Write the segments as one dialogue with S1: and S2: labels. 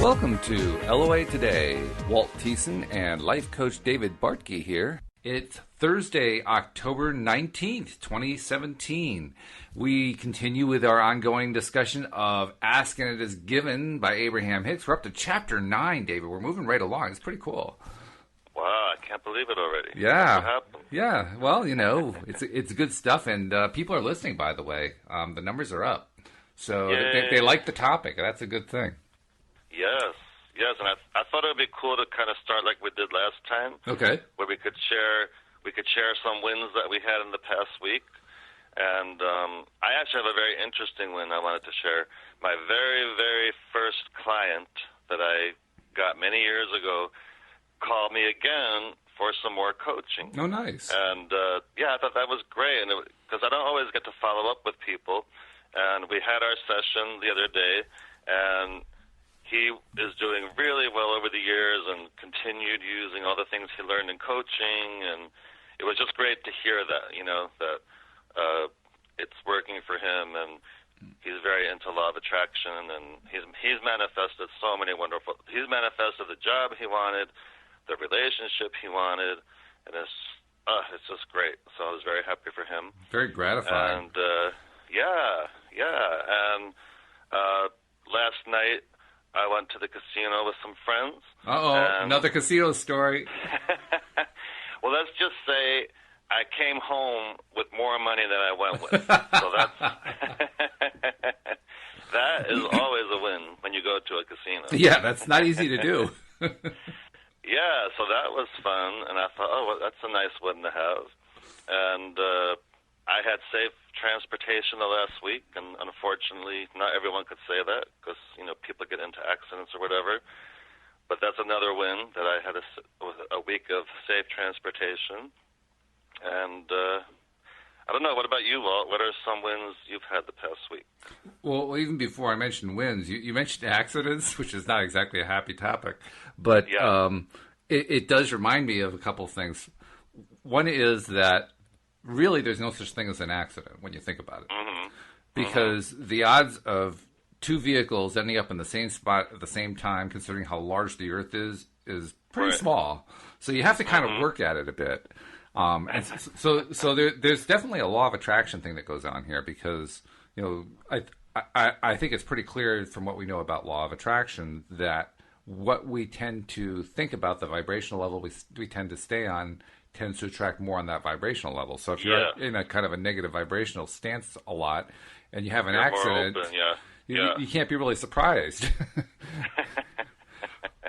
S1: Welcome to LOA Today. Walt Thiessen and life coach David Bartke here. It's Thursday, October 19th, 2017. We continue with our ongoing discussion of Ask and It Is Given by Abraham-Hicks. We're up to Chapter 9, David. We're moving right along. It's pretty cool.
S2: Wow, I can't believe it already.
S1: Yeah.
S2: What happened?
S1: Yeah. Well, you know, it's good stuff, and people are listening, by the way. The numbers are up. So they like the topic. That's a good thing. Yes, and I thought it would be cool to kind of start like we did last time. Okay.
S2: Where we could share some wins that we had in the past week. And I actually have a very interesting win I wanted to share. My very, very first client that I got many years ago called me again for some more coaching.
S1: Oh, nice.
S2: And, I thought that was great, and because I don't always get to follow up with people. And we had our session the other day, and he is doing really well over the years and continued using all the things he learned in coaching, and it was just great to hear that, that it's working for him, and he's very into law of attraction, and he's manifested so many he's manifested the job he wanted, the relationship he wanted, and it's just great. So I was very happy for him.
S1: Very gratifying.
S2: And and last night I went to the casino with some friends.
S1: Another casino story.
S2: Well, let's just say I came home with more money than I went with. So that is always a win when you go to a casino.
S1: Yeah, that's not easy to do.
S2: Yeah, so that was fun, and I thought, well, that's a nice win to have. And I had safe transportation the last week, and unfortunately, not everyone could say that because people get into accidents or whatever. But that's another win that I had a week of safe transportation. And I don't know. What about you, Walt? What are some wins you've had the past week?
S1: Well, even before I mentioned wins, you mentioned accidents, which is not exactly a happy topic, but it does remind me of a couple of things. One is that really there's no such thing as an accident when you think about it, because the odds of two vehicles ending up in the same spot at the same time, considering how large the Earth is pretty small. So you have to kind of work at it a bit. And so there's definitely a law of attraction thing that goes on here, because I think it's pretty clear from what we know about law of attraction that what we tend to think about, the vibrational level we tend to stay on, tends to attract more on that vibrational level. So if you're in a kind of a negative vibrational stance a lot, and you have an accident, you can't be really surprised.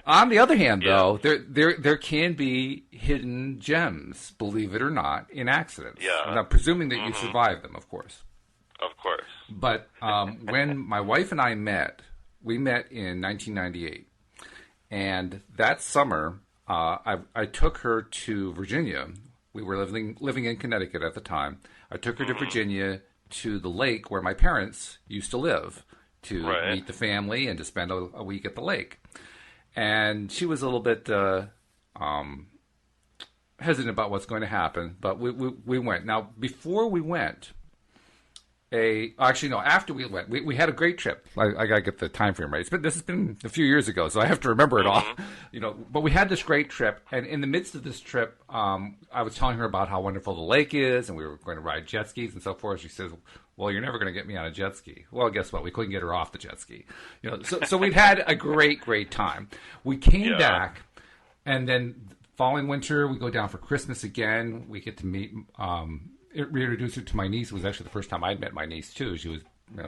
S1: On the other hand, though, there can be hidden gems, believe it or not, in accidents.
S2: Yeah.
S1: Now, presuming that you survive them, of course.
S2: Of course.
S1: But when my wife and I met, we met in 1998. And that summer, I took her to Virginia. We were living in Connecticut at the time. I took her to Virginia, to the lake where my parents used to live, to meet the family and to spend a week at the lake. And she was a little bit hesitant about what's going to happen, but we went. Now, before we went, after we went, we had a great trip. I got to get the time frame right. This has been a few years ago, so I have to remember it all. But we had this great trip, and in the midst of this trip, I was telling her about how wonderful the lake is, and we were going to ride jet skis and so forth. She says, "Well, you're never going to get me on a jet ski." Well, guess what? We couldn't get her off the jet ski. So we'd had a great time. We came back, and then following winter, we go down for Christmas again. We get to meet. Reintroduced her to my niece. It was actually the first time I'd met my niece too. She was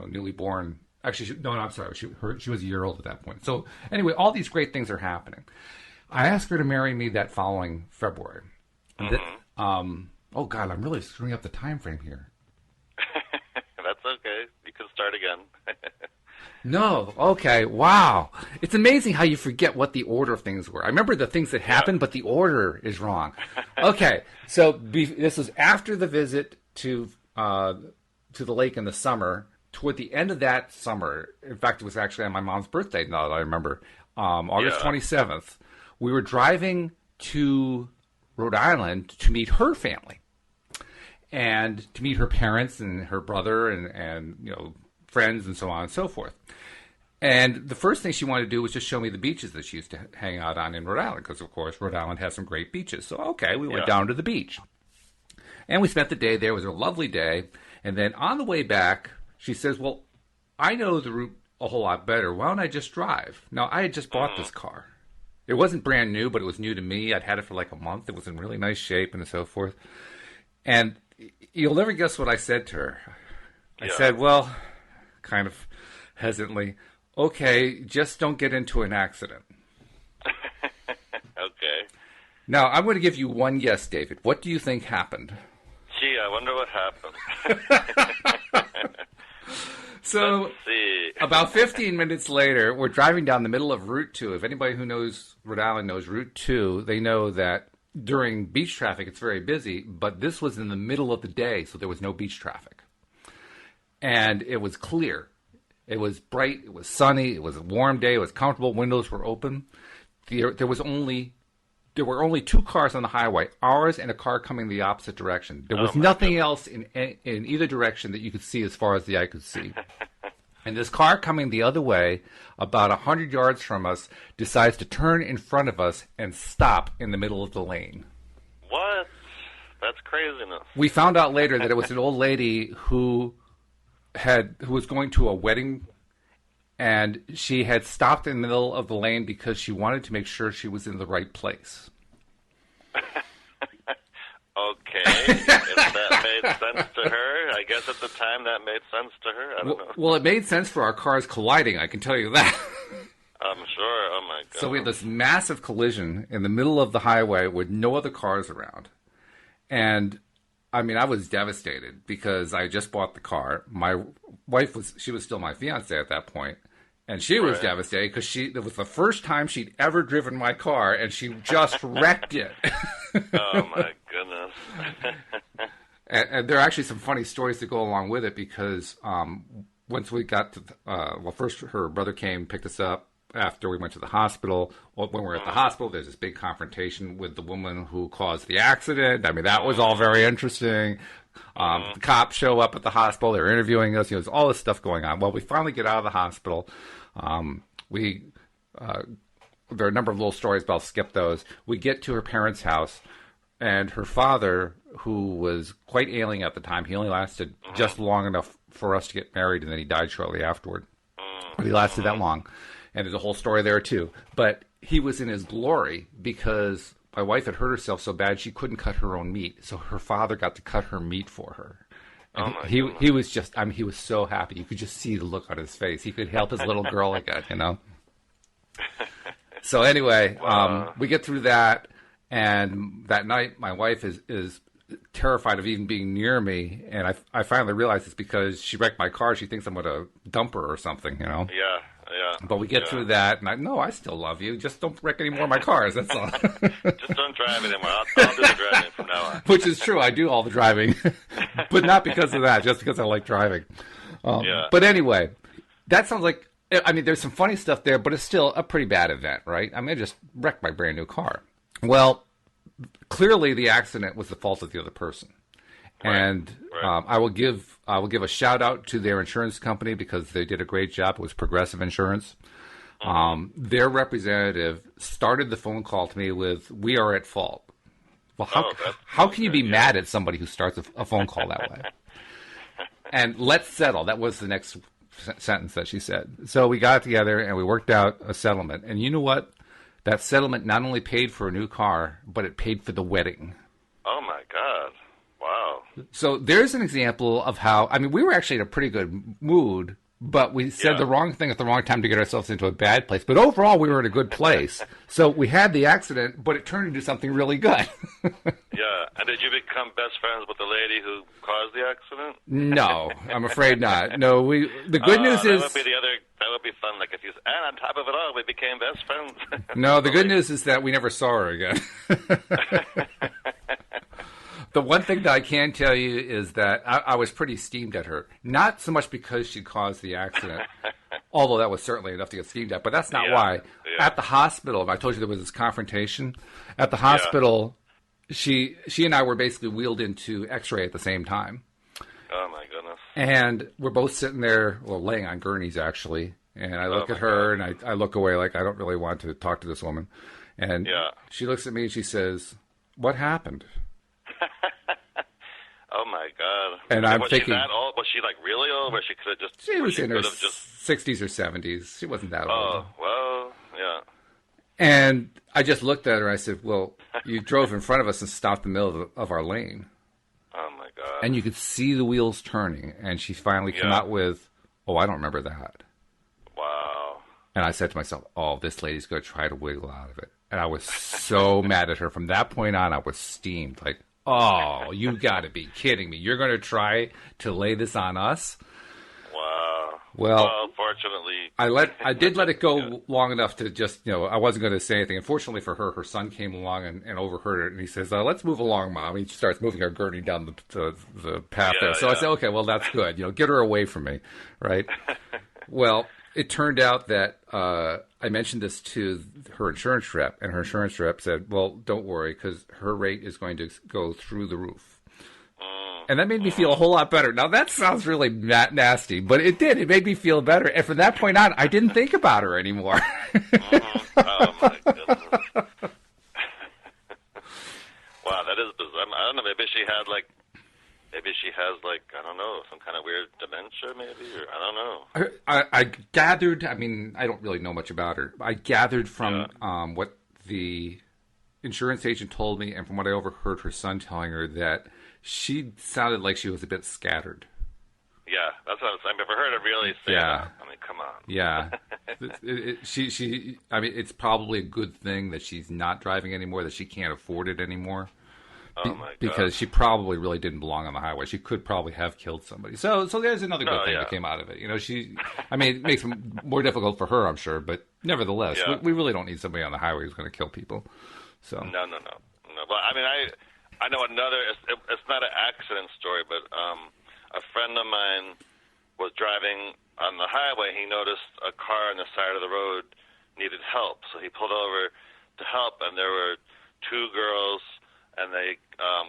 S1: newly born. Actually, I'm sorry. She was a year old at that point. So anyway, all these great things are happening. I asked her to marry me that following February. Oh God, I'm really screwing up the time frame here.
S2: That's okay. You can start again.
S1: No. Okay. Wow. It's amazing how you forget what the order of things were. I remember the things that happened, but the order is wrong. Okay. So this was after the visit to the lake in the summer. Toward the end of that summer, in fact, it was actually on my mom's birthday, now that I remember, August 27th, we were driving to Rhode Island to meet her family and to meet her parents and her brother and friends and so on and so forth. And the first thing she wanted to do was just show me the beaches that she used to hang out on in Rhode Island, because, of course, Rhode Island has some great beaches. So, okay, we went down to the beach. And we spent the day there. It was a lovely day. And then on the way back, she says, well, I know the route a whole lot better. Why don't I just drive? Now, I had just bought this car. It wasn't brand new, but it was new to me. I'd had it for like a month. It was in really nice shape and so forth. And you'll never guess what I said to her. I said, well, kind of hesitantly, okay, just don't get into an accident.
S2: Okay.
S1: Now, I'm going to give you one guess, David. What do you think happened?
S2: Gee, I wonder what happened.
S1: So,
S2: let's see.
S1: About 15 minutes later, we're driving down the middle of Route 2. If anybody who knows Rhode Island knows Route 2, they know that during beach traffic, it's very busy, but this was in the middle of the day, so there was no beach traffic. And it was clear. It was bright. It was sunny. It was a warm day. It was comfortable. Windows were open. There were only two cars on the highway, ours and a car coming the opposite direction. There was nothing else in either direction that you could see as far as the eye could see. And this car coming the other way, about 100 yards from us, decides to turn in front of us and stop in the middle of the lane.
S2: What? That's craziness.
S1: We found out later that it was an old lady who was going to a wedding, and she had stopped in the middle of the lane because she wanted to make sure she was in the right place.
S2: Okay. If that made sense to her, I guess at the time that made sense to her. I don't know.
S1: Well, it made sense for our cars colliding, I can tell you that.
S2: I'm sure. Oh, my God.
S1: So we had this massive collision in the middle of the highway with no other cars around. And, I mean, I was devastated because I just bought the car. My wife was still my fiance at that point. And she was devastated because it was the first time she'd ever driven my car, and she just wrecked it.
S2: Oh, my goodness.
S1: and there are actually some funny stories that go along with it because once we got to, first her brother came, picked us up after we went to the hospital. Well, when we were at the hospital, there's this big confrontation with the woman who caused the accident. I mean, that was all very interesting. The cops show up at the hospital. They're interviewing us. There's all this stuff going on. Well, we finally get out of the hospital. There are a number of little stories, but I'll skip those. We get to her parents' house, and her father, who was quite ailing at the time, he only lasted just long enough for us to get married, and then he died shortly afterward. But he lasted that long. And there's a whole story there, too. But he was in his glory because my wife had hurt herself so bad she couldn't cut her own meat. So her father got to cut her meat for her. And he was just, I mean, he was so happy. You could just see the look on his face. He could help his little girl again, you know? So anyway, we get through that. And that night, my wife is terrified of even being near me. And I finally realized it's because she wrecked my car. She thinks I'm going to dump her or something, you know?
S2: Yeah.
S1: But we get through that, and I still love you. Just don't wreck any more of my cars, that's all.
S2: Just don't drive anymore. I'll do the driving from now on.
S1: Which is true. I do all the driving. But not because of that, just because I like driving. But anyway, that sounds like, I mean, there's some funny stuff there, but it's still a pretty bad event, right? I mean, I just wrecked my brand new car. Well, clearly the accident was the fault of the other person. And I will give a shout out to their insurance company because they did a great job. It was Progressive Insurance. Their representative started the phone call to me with, "We are at fault." Well, how can you be mad at somebody who starts a phone call that way? And let's settle. That was the next sentence that she said. So we got together and we worked out a settlement. And you know what? That settlement not only paid for a new car, but it paid for the wedding.
S2: Oh, my God. Wow.
S1: So there's an example of how, I mean, we were actually in a pretty good mood, but we said the wrong thing at the wrong time to get ourselves into a bad place. But overall, we were in a good place. So we had the accident, but it turned into something really good.
S2: Yeah. And did you become best friends with the lady who caused the accident?
S1: No, I'm afraid not. No, the good news is...
S2: That would be fun. Like if you, and on top of it all, we became best friends.
S1: No, the good news is that we never saw her again. The one thing that I can tell you is that I was pretty steamed at her. Not so much because she caused the accident, although that was certainly enough to get steamed at, but that's not why. Yeah. At the hospital, I told you there was this confrontation. At the hospital, she and I were basically wheeled into X-ray at the same time.
S2: Oh, my goodness.
S1: And we're both sitting there, well, laying on gurneys, actually. And I look at her, and I look away like I don't really want to talk to this woman. And she looks at me and she says, "What happened?"
S2: Oh my God!
S1: And I'm
S2: was
S1: thinking,
S2: she that old? Was she like really old? Where she could have just?
S1: She was in her 60s or 70s. She wasn't that old.
S2: Oh well, yeah.
S1: And I just looked at her. I said, "Well, you drove in front of us and stopped in the middle of our lane."
S2: Oh my God!
S1: And you could see the wheels turning. And she finally came out with, "Oh, I don't remember that."
S2: Wow.
S1: And I said to myself, "Oh, this lady's going to try to wiggle out of it." And I was so mad at her. From that point on, I was steamed. Like, oh, you got to be kidding me. You're going to try to lay this on us?
S2: Wow.
S1: Well,
S2: fortunately.
S1: I did let it go long enough to just, I wasn't going to say anything. Unfortunately for her, her son came along and overheard it. And he says, "Let's move along, Mom." He starts moving her gurney down the path there. So I said, "Okay, well, that's good. Get her away from me." Right? Well, it turned out that I mentioned this to her insurance rep, and her insurance rep said, "Well, don't worry, because her rate is going to go through the roof." And that made me feel a whole lot better. Now, that sounds really nasty, but it did. It made me feel better. And from that point on, I didn't think about her anymore.
S2: Oh, my goodness. Wow, that is bizarre. I don't know, maybe she has, I don't know, some kind of weird dementia, maybe, or I don't know.
S1: I gathered, I don't really know much about her. I gathered from what the insurance agent told me and from what I overheard her son telling her that she sounded like she was a bit scattered.
S2: Yeah, that's what I was saying. I've never heard her really say that. Come on.
S1: Yeah. It's probably a good thing that she's not driving anymore, that she can't afford it anymore.
S2: Oh, my God.
S1: Because she probably really didn't belong on the highway. She could probably have killed somebody. So there's another good thing that came out of it. It makes it more difficult for her, I'm sure, but nevertheless, we really don't need somebody on the highway who's going to kill people. So
S2: No. Well, I know another, it's not an accident story, but a friend of mine was driving on the highway. He noticed a car on the side of the road needed help, so he pulled over to help, and there were two girls, and the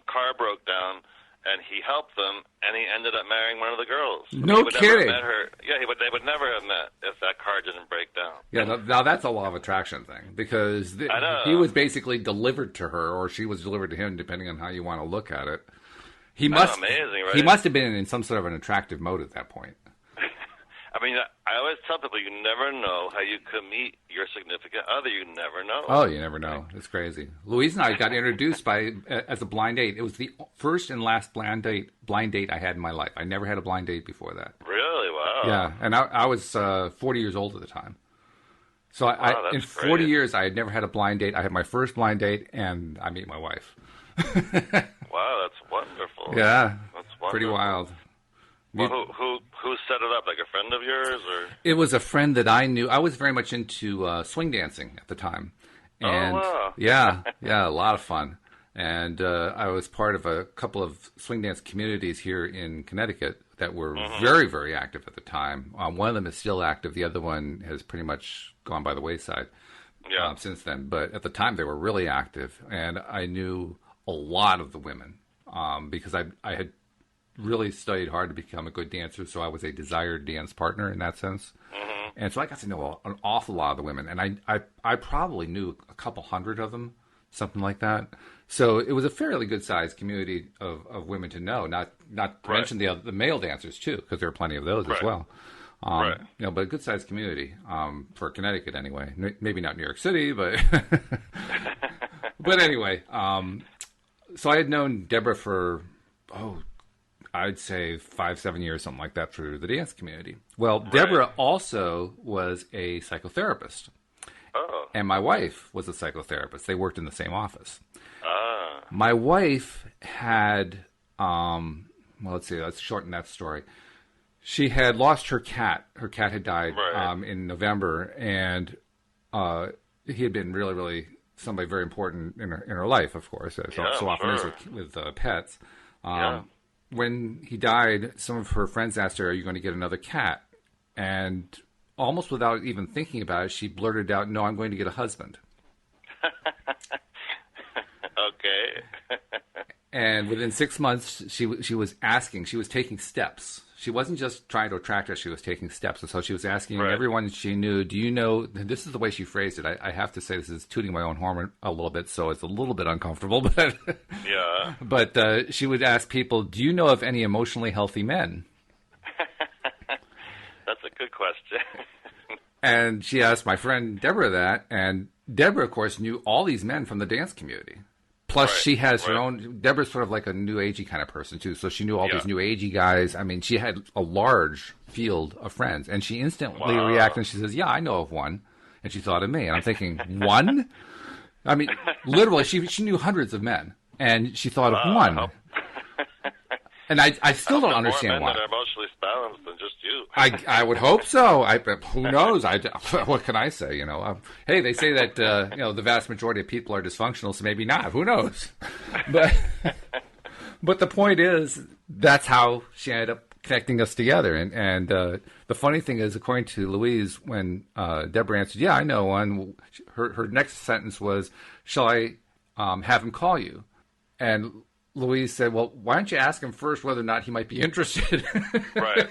S2: car broke down, and he helped them, and he ended up marrying one of the girls.
S1: No kidding.
S2: Never met her. Yeah, they would never have met if that car didn't break down.
S1: Yeah, now that's a law of attraction thing, because he was basically delivered to her, or she was delivered to him, depending on how you want to look at it. Amazing, right? He must have been in some sort of an attractive mode at that point.
S2: I always tell people you never know how you could meet your significant other. You never know.
S1: Oh, you never know. It's crazy. Louise and I got introduced as a blind date. It was the first and last blind date I had in my life. I never had a blind date before that.
S2: Really? Wow.
S1: Yeah, and I was 40 years old at the time. So in 40 years, I had never had a blind date. I had my first blind date, and I meet my wife.
S2: Wow, that's wonderful.
S1: Yeah,
S2: that's wonderful.
S1: Pretty wild.
S2: Well, who set it up? Like a friend of yours, or?
S1: It was a friend that I knew. I was very much into swing dancing at the time, and
S2: wow.
S1: yeah, a lot of fun. And I was part of a couple of swing dance communities here in Connecticut that were very, very active at the time. One of them is still active. The other one has pretty much gone by the wayside since then. But at the time, they were really active, and I knew a lot of the women because I had really studied hard to become a good dancer, so I was a desired dance partner in that sense. And so I got to know an awful lot of the women, and I probably knew a couple hundred of them, something like that. So it was a fairly good-sized community of women to know, not to mention the male dancers, too, because there are plenty of those as well. But a good-sized community for Connecticut anyway. Maybe not New York City, but... But anyway, so I had known Deborah for, I'd say 5-7 years, something like that, through the dance community. Well, Deborah also was a psychotherapist.
S2: Oh.
S1: And my wife was a psychotherapist. They worked in the same office.
S2: Ah.
S1: My wife had, let's see, let's shorten that story. She had lost her cat. Her cat had died in November, and he had been really, really somebody very important in her life, of course, as so often is with pets. When he died, some of her friends asked her, "Are you going to get another cat?" And almost without even thinking about it, she blurted out, "No, I'm going to get a husband."
S2: Okay.
S1: And within 6 months, she was taking steps. She wasn't just trying to attract us, she was taking steps. And so she was asking
S2: Right.
S1: everyone she knew, do you know, this is the way she phrased it. I have to say this is tooting my own horn a little bit, so it's a little bit uncomfortable. But,
S2: Yeah.
S1: but she would ask people, do you know of any emotionally healthy men?
S2: That's a good question.
S1: And she asked my friend Deborah that, and Deborah, of course, knew all these men from the dance community. Plus,
S2: Right,
S1: she has her
S2: right.
S1: own. Deborah's sort of like a new agey kind of person too, so she knew all
S2: Yeah.
S1: these new agey guys. I mean, she had a large field of friends, and she instantly
S2: Wow.
S1: reacted. And she says, "Yeah, I know of one," and she thought of me. And I'm thinking, one? I mean, literally, she knew hundreds of men, and she thought of one. And I still don't understand
S2: more
S1: why.
S2: men that are emotionally balanced than just you.
S1: I would hope so. Who knows? What can I say? Hey, they say that the vast majority of people are dysfunctional, so maybe not. Who knows? But the point is, that's how she ended up connecting us together. And the funny thing is, according to Louise, when Deborah answered, "Yeah, I know one," her next sentence was, "Shall I have him call you?" And Louise said, "Well, why don't you ask him first whether or not he might be interested?"
S2: Right.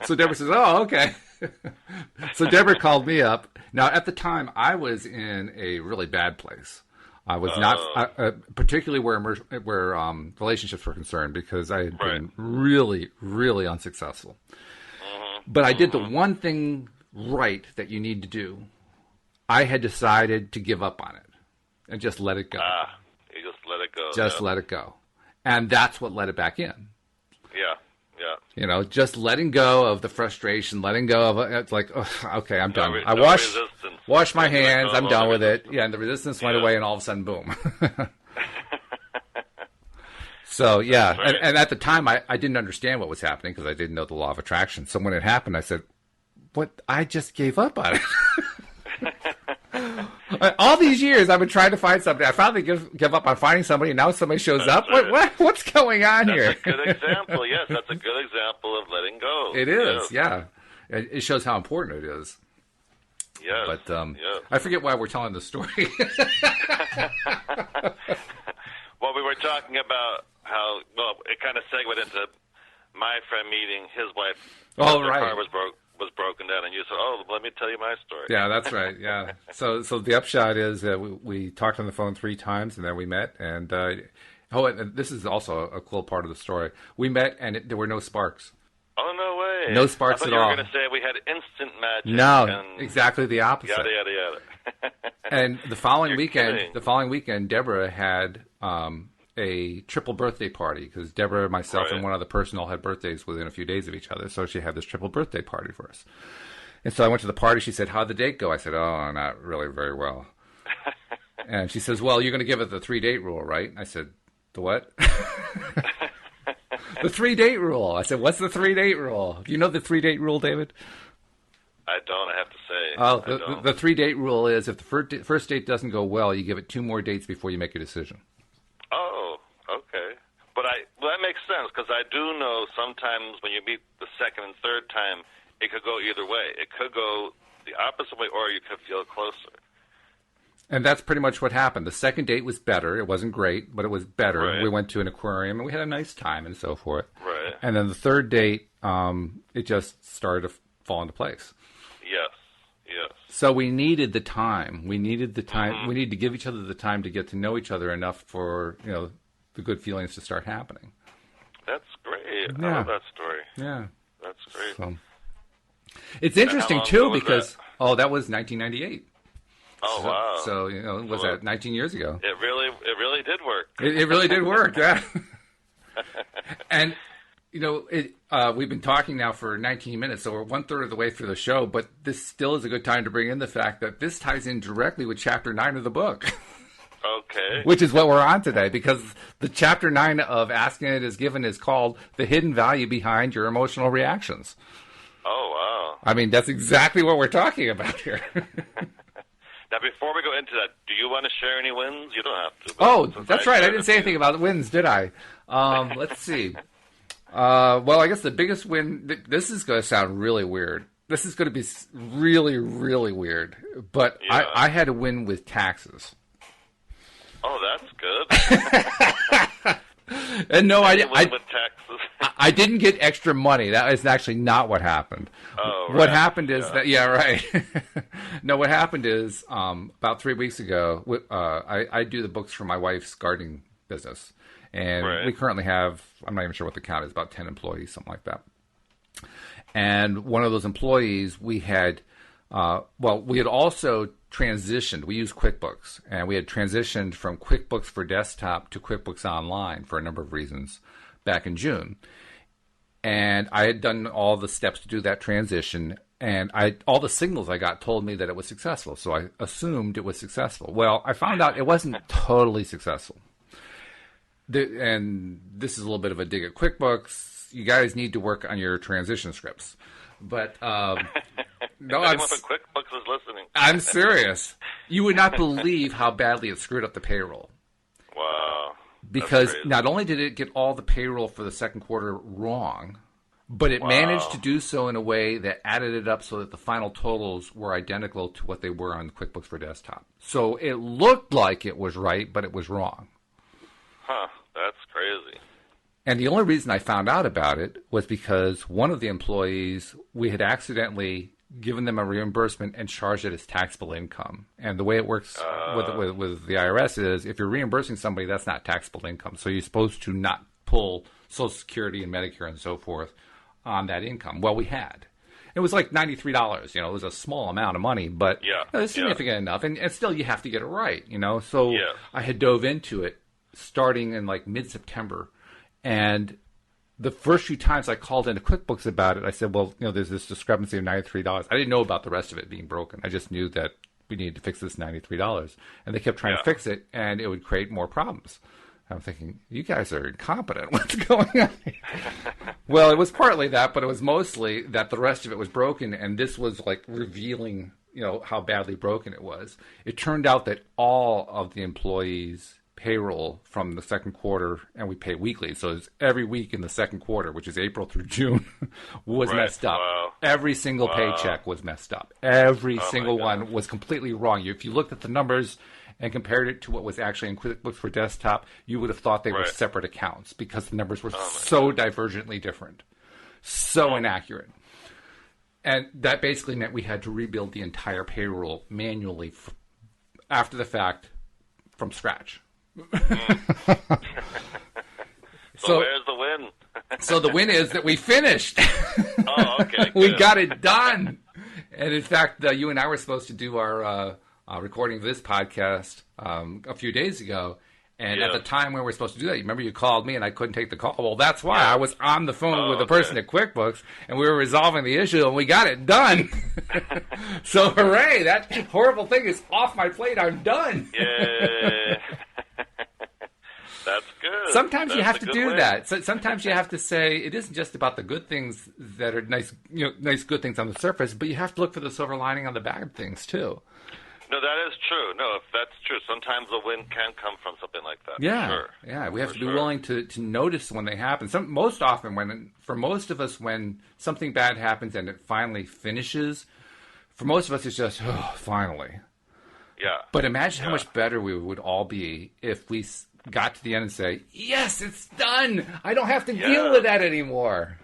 S1: So Deborah says, "Oh, okay." So Deborah called me up. Now, at the time, I was in a really bad place. I was not, particularly where relationships were concerned, because I had been really, really unsuccessful. But I did the one thing right that you need to do. I had decided to give up on it and just let it go.
S2: You just let it go.
S1: Just let it go. And that's what let it back in.
S2: Yeah.
S1: Just letting go of the frustration, letting go of it's like, okay, I'm done. I
S2: No
S1: wash my
S2: Nothing
S1: hands,
S2: like
S1: I'm done with it. Yeah, and the resistance went
S2: Yeah.
S1: away, and all of a sudden, boom. So, yeah,
S2: Right.
S1: and at the time, I didn't understand what was happening because I didn't know the law of attraction. So when it happened, I said, what? I just gave up on it. All these years, I've been trying to find somebody. I finally give up on finding somebody, and now somebody shows up. What's going on here?
S2: That's a good example. Yes, that's a good example of letting go.
S1: It is, yeah. It shows how important it is.
S2: Yes.
S1: But
S2: yes.
S1: I forget why we're telling this story.
S2: Well, we were talking about how, it kind of segued into my friend meeting his wife.
S1: Oh,
S2: Her
S1: right.
S2: car was broken down, and you said, let me tell you my story.
S1: Yeah, that's right. Yeah. So the upshot is we talked on the phone 3 times, and then we met. And and this is also a cool part of the story. We met, and there were no sparks.
S2: Oh, no way.
S1: No sparks
S2: I thought
S1: at all.
S2: you were going to say we had instant magic.
S1: No,
S2: and
S1: exactly the opposite.
S2: Yada, yada, yada.
S1: And the following
S2: You're
S1: weekend,
S2: kidding.
S1: Deborah had a triple birthday party because Deborah, myself, and one other person all had birthdays within a few days of each other. So she had this triple birthday party for us. And so I went to the party. She said, "How'd the date go?" I said, "Oh, not really very well." And she says, "Well, you're going to give it the 3-date rule, right?" I said, "The what?" The 3-date rule. I said, "What's the 3-date rule? Do you know the 3-date rule, David?"
S2: I don't, I have to say.
S1: Oh, the 3-date rule is if the first date doesn't go well, you give it 2 more dates before you make a decision.
S2: Oh, okay. But that makes sense, because I do know sometimes when you meet the second and third time, it could go either way. It could go the opposite way, or you could feel closer.
S1: And that's pretty much what happened. The second date was better. It wasn't great, but it was better.
S2: Right.
S1: We went to an aquarium, and we had a nice time and so forth.
S2: Right.
S1: And then the third date, it just started to fall into place.
S2: Yes, yes.
S1: So we needed the time. We needed the time.
S2: Mm-hmm.
S1: We needed to give each other the time to get to know each other enough for, the good feelings to start happening.
S2: That's great.
S1: Yeah.
S2: I love that story.
S1: Yeah.
S2: That's great.
S1: So it's interesting,
S2: long
S1: too,
S2: ago was
S1: because,
S2: that?
S1: That was 1998.
S2: Oh, wow.
S1: So, was that 19 years ago?
S2: It really did work.
S1: It really did work, yeah. And, we've been talking now for 19 minutes, so we're 1/3 of the way through the show, but this still is a good time to bring in the fact that this ties in directly with Chapter 9 of the book.
S2: Okay.
S1: Which is what we're on today, because the Chapter 9 of Asking It Is Given is called The Hidden Value Behind Your Emotional Reactions.
S2: Oh, wow.
S1: I mean, that's exactly what we're talking about here.
S2: Now, before we go into that, do you want to share any wins? You don't have to.
S1: Oh,
S2: Since
S1: that's right. I
S2: shared
S1: didn't
S2: a
S1: say
S2: few.
S1: anything about the wins, did I? Let's see. Well, I guess the biggest win, this is going to sound really weird. This is going to be really, really weird. But
S2: Yeah.
S1: I had a win with taxes.
S2: Oh, that's good.
S1: And no,
S2: with taxes.
S1: I didn't get extra money. That is actually not what happened.
S2: Oh,
S1: what
S2: right.
S1: happened is right. No, what happened is about 3 weeks ago, I do the books for my wife's gardening business. And we currently have, I'm not even sure what the count is, about 10 employees, something like that. And one of those employees, we had also transitioned. We use QuickBooks, and we had transitioned from QuickBooks for Desktop to QuickBooks Online for a number of reasons back in June. And I had done all the steps to do that transition, and all the signals I got told me that it was successful, so I assumed it was successful. Well, I found out it wasn't totally successful. And this is a little bit of a dig at QuickBooks. You guys need to work on your transition scripts. But no,
S2: anyone from QuickBooks is listening.
S1: I'm serious. You would not believe how badly it screwed up the payroll.
S2: Wow.
S1: Because not only did it get all the payroll for the second quarter wrong, but it managed to do so in a way that added it up so that the final totals were identical to what they were on QuickBooks for Desktop. So it looked like it was right, but it was wrong.
S2: Huh, that's crazy.
S1: And the only reason I found out about it was because one of the employees, we had accidentally given them a reimbursement and charged it as taxable income. And the way it works with the IRS is if you're reimbursing somebody, that's not taxable income. So you're supposed to not pull Social Security and Medicare and so forth on that income. Well, we had. It was like $93. It was a small amount of money, but it was significant enough. And still, you have to get it right. So I had dove into it starting in like mid-September. And the first few times I called into QuickBooks about it, I said, well, there's this discrepancy of $93. I didn't know about the rest of it being broken. I just knew that we needed to fix this $93. And they kept trying to fix it, and it would create more problems. I'm thinking, you guys are incompetent. What's going on here? Well, it was partly that, but it was mostly that the rest of it was broken, and this was like revealing, how badly broken it was. It turned out that all of the employees' payroll from the second quarter, and we pay weekly, so it's every week in the second quarter, which is April through June, was messed up.
S2: Wow.
S1: Every single paycheck was messed up. Every single one was completely wrong. If you looked at the numbers and compared it to what was actually in QuickBooks for Desktop, you would have thought they were separate accounts because the numbers were so divergently different, so inaccurate. And that basically meant we had to rebuild the entire payroll manually after the fact from scratch.
S2: So where's the win?
S1: So the win is that we finished.
S2: Oh, okay.
S1: We got it done. And in fact, you and I were supposed to do our recording of this podcast a few days ago. And at the time when we were supposed to do that, remember you called me and I couldn't take the call. Well, that's why I was on the phone with the person at QuickBooks, and we were resolving the issue, and we got it done. So hooray! That horrible thing is off my plate. I'm done.
S2: Yeah. That's good.
S1: Sometimes
S2: That's
S1: you have to do
S2: win.
S1: that. So sometimes you have to say it isn't just about the good things that are nice, nice good things on the surface, but you have to look for the silver lining on the bad things too.
S2: No, that is true. No, if that's true, sometimes the win can come from something like that.
S1: Yeah,
S2: for sure.
S1: Yeah. We have to be willing to notice when they happen. Most often, for most of us, when something bad happens and it finally finishes, for most of us, it's just finally.
S2: Yeah.
S1: But imagine how much better we would all be if we got to the end and say, yes, it's done. I don't have to deal with that anymore.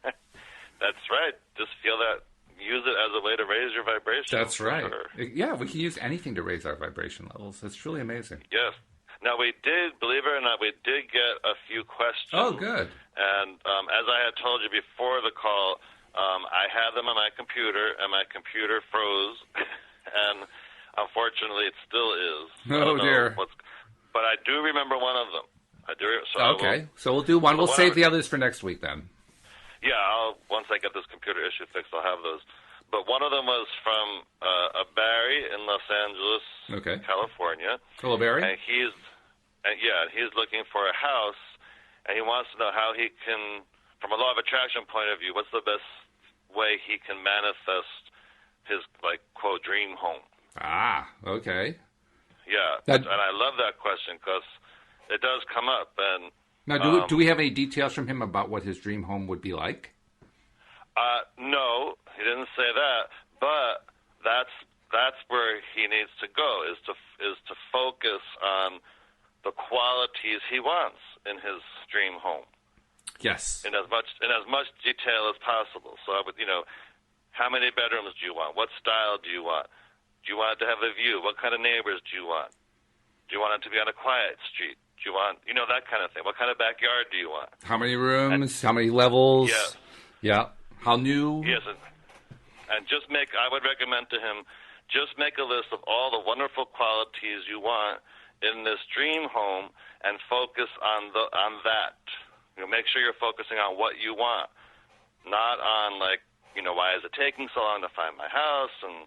S2: That's right. Just feel that. Use it as a way to raise your vibration.
S1: That's right. Sure. Yeah, we can use anything to raise our vibration levels. It's truly amazing.
S2: Yes. Now, believe it or not, we did get a few questions.
S1: Oh, good.
S2: And as I had told you before the call, I had them on my computer, and my computer froze. And unfortunately, it still is.
S1: Oh, dear.
S2: But I do remember one of them. I do. So
S1: So we'll do one. We'll save the others for next week then.
S2: Yeah, once I get this computer issue fixed, I'll have those. But one of them was from a Barry in Los Angeles, California.
S1: Hello, Barry.
S2: And he's looking for a house, and he wants to know how he can, from a law of attraction point of view, what's the best way he can manifest his, quote, dream home.
S1: Ah, okay.
S2: Yeah, and I love that question because it does come up. And
S1: now, do we have any details from him about what his dream home would be like?
S2: No, he didn't say that. But that's where he needs to go is to focus on the qualities he wants in his dream home.
S1: Yes.
S2: In as much detail as possible. So I would, how many bedrooms do you want? What style do you want? Do you want it to have a view? What kind of neighbors do you want? Do you want it to be on a quiet street? Do you want, that kind of thing? What kind of backyard do you want?
S1: How many rooms? How many levels?
S2: Yes.
S1: Yeah. How new?
S2: Yes. And I would recommend to him, just make a list of all the wonderful qualities you want in this dream home and focus on that. Make sure you're focusing on what you want, not on why is it taking so long to find my house and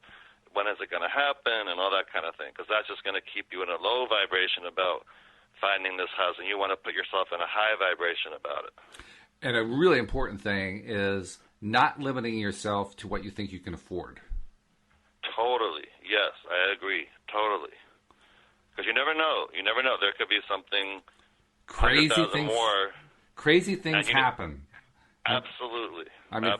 S2: when is it going to happen and all that kind of thing, because that's just going to keep you in a low vibration about finding this house, and you want to put yourself in a high vibration about it.
S1: And a really important thing is not limiting yourself to what you think you can afford.
S2: Totally. Yes, I agree. Totally. Because you never know. You never know. There could be something
S1: crazy things.
S2: More.
S1: Crazy things happen.
S2: Absolutely.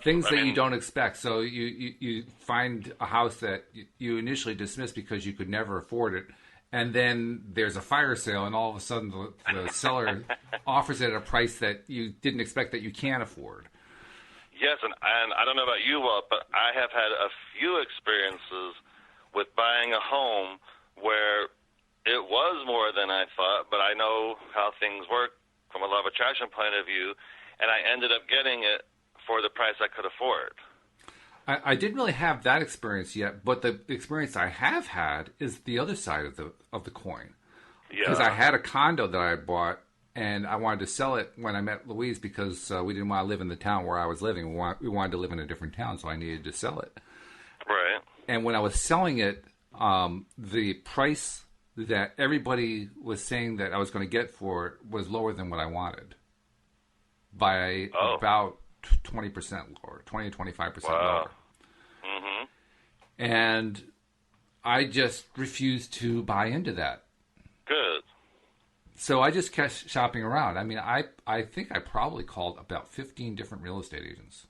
S1: Things that you don't expect. So you find a house that you initially dismissed because you could never afford it, and then there's a fire sale, and all of a sudden the seller offers it at a price that you didn't expect that you can't afford.
S2: Yes, and I don't know about you, Walt, but I have had a few experiences with buying a home where it was more than I thought, but I know how things work from a law of attraction point of view, and I ended up getting it for the price I could afford.
S1: I didn't really have that experience yet, but the experience I have had is the other side of the coin.
S2: Yeah.
S1: Because I had a condo that I bought, and I wanted to sell it when I met Louise because we didn't want to live in the town where I was living. We wanted to live in a different town, so I needed to sell it.
S2: Right.
S1: And when I was selling it, the price that everybody was saying that I was going to get for it was lower than what I wanted by about 20% lower, 20 to 25% lower.
S2: Mm-hmm.
S1: And I just refused to buy into that.
S2: Good.
S1: So I just kept shopping around. I think I probably called about 15 different real estate agents.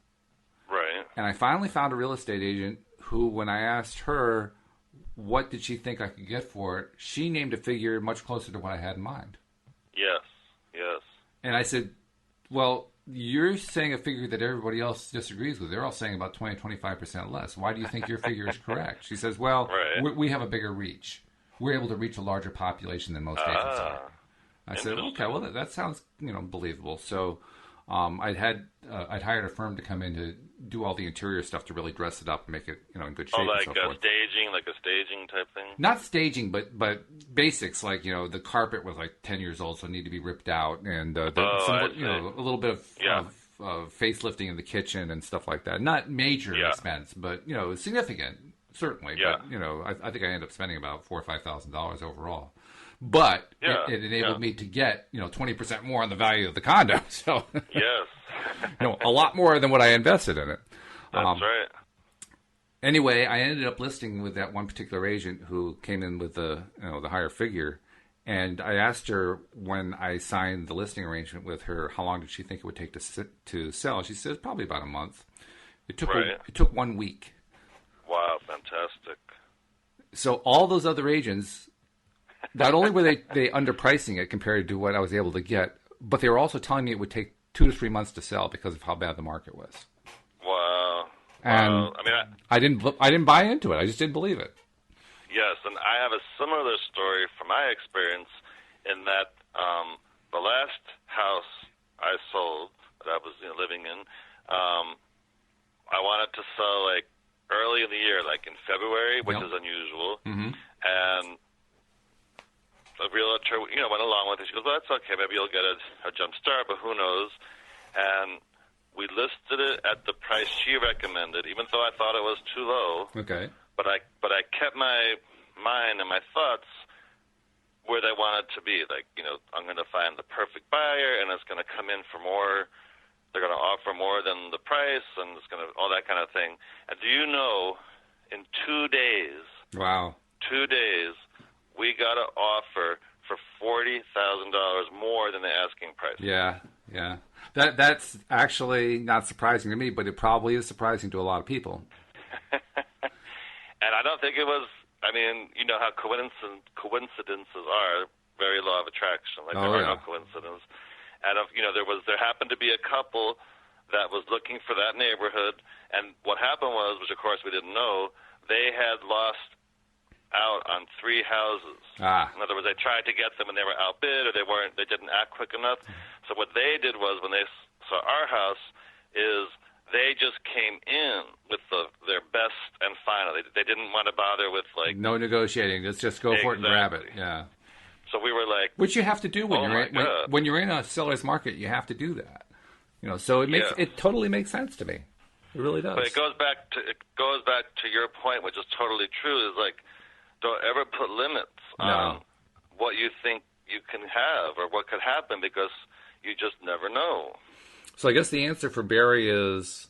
S2: Right.
S1: And I finally found a real estate agent who, when I asked her what did she think I could get for it, she named a figure much closer to what I had in mind.
S2: Yes, yes.
S1: And I said, well, you're saying a figure that everybody else disagrees with. They're all saying about 20, 25% less. Why do you think your figure is correct? She says, well,
S2: right.
S1: we have a bigger reach. We're able to reach a larger population than most agents are. I said, okay, well, that sounds, believable. So I'd hired a firm to come in to do all the interior stuff to really dress it up and make it, in good shape.
S2: Like
S1: and so forth.
S2: staging, like a staging type thing?
S1: Not staging, but basics, like, the carpet was like 10 years old, so it needed to be ripped out, and a little bit of facelifting in the kitchen and stuff like that. Not major expense, but, significant, certainly.
S2: Yeah.
S1: But, I think I ended up spending about $4,000 or $5,000 overall. But it enabled me to get, 20% more on the value of the condo. So,
S2: yes.
S1: a lot more than what I invested in it.
S2: That's right.
S1: Anyway, I ended up listing with that one particular agent who came in with the higher figure. And I asked her when I signed the listing arrangement with her, how long did she think it would take to sell? She says probably about a month. It took 1 week.
S2: Wow, fantastic.
S1: So all those other agents, not only were they underpricing it compared to what I was able to get, but they were also telling me it would take 2 to 3 months to sell because of how bad the market was.
S2: Wow.
S1: And I didn't buy into it. I just didn't believe it.
S2: Yes, and I have a similar story from my experience in that the last house I sold that I was living in, I wanted to sell like early in the year, like in February, which is unusual.
S1: Mm-hmm.
S2: And the realtor, went along with it. She goes, well, that's okay. Maybe you'll get a jump start, but who knows? And we listed it at the price she recommended, even though I thought it was too low.
S1: Okay.
S2: But I kept my mind and my thoughts where they wanted to be. Like, I'm going to find the perfect buyer, and it's going to come in for more. They're going to offer more than the price, and it's going to all that kind of thing. And do you know, in 2 days,
S1: wow,
S2: 2 days, we got an offer for $40,000 more than the asking price.
S1: Yeah. That's actually not surprising to me, but it probably is surprising to a lot of people.
S2: And I don't think it was. I mean, you know how coincidences are very law of attraction. Like,
S1: Oh,
S2: there are
S1: yeah.
S2: no coincidences. And if, there happened to be a couple that was looking for that neighborhood, and what happened was, which of course we didn't know, they had lost out on 3 houses. In other words, they tried to get them and they were outbid, or they didn't act quick enough. So what they did was, when they saw our house, is they just came in with their best and final. They didn't want to bother with, like,
S1: no negotiating. Just go for it and grab it. Yeah.
S2: So we were like,
S1: which you have to do when
S2: when
S1: you're in a seller's market. You have to do that. So it totally makes sense to me. It really does.
S2: But it goes back to your point, which is totally true. Is like, don't ever put limits on what you think you can have or what could happen, because you just never know.
S1: So I guess the answer for Barry is,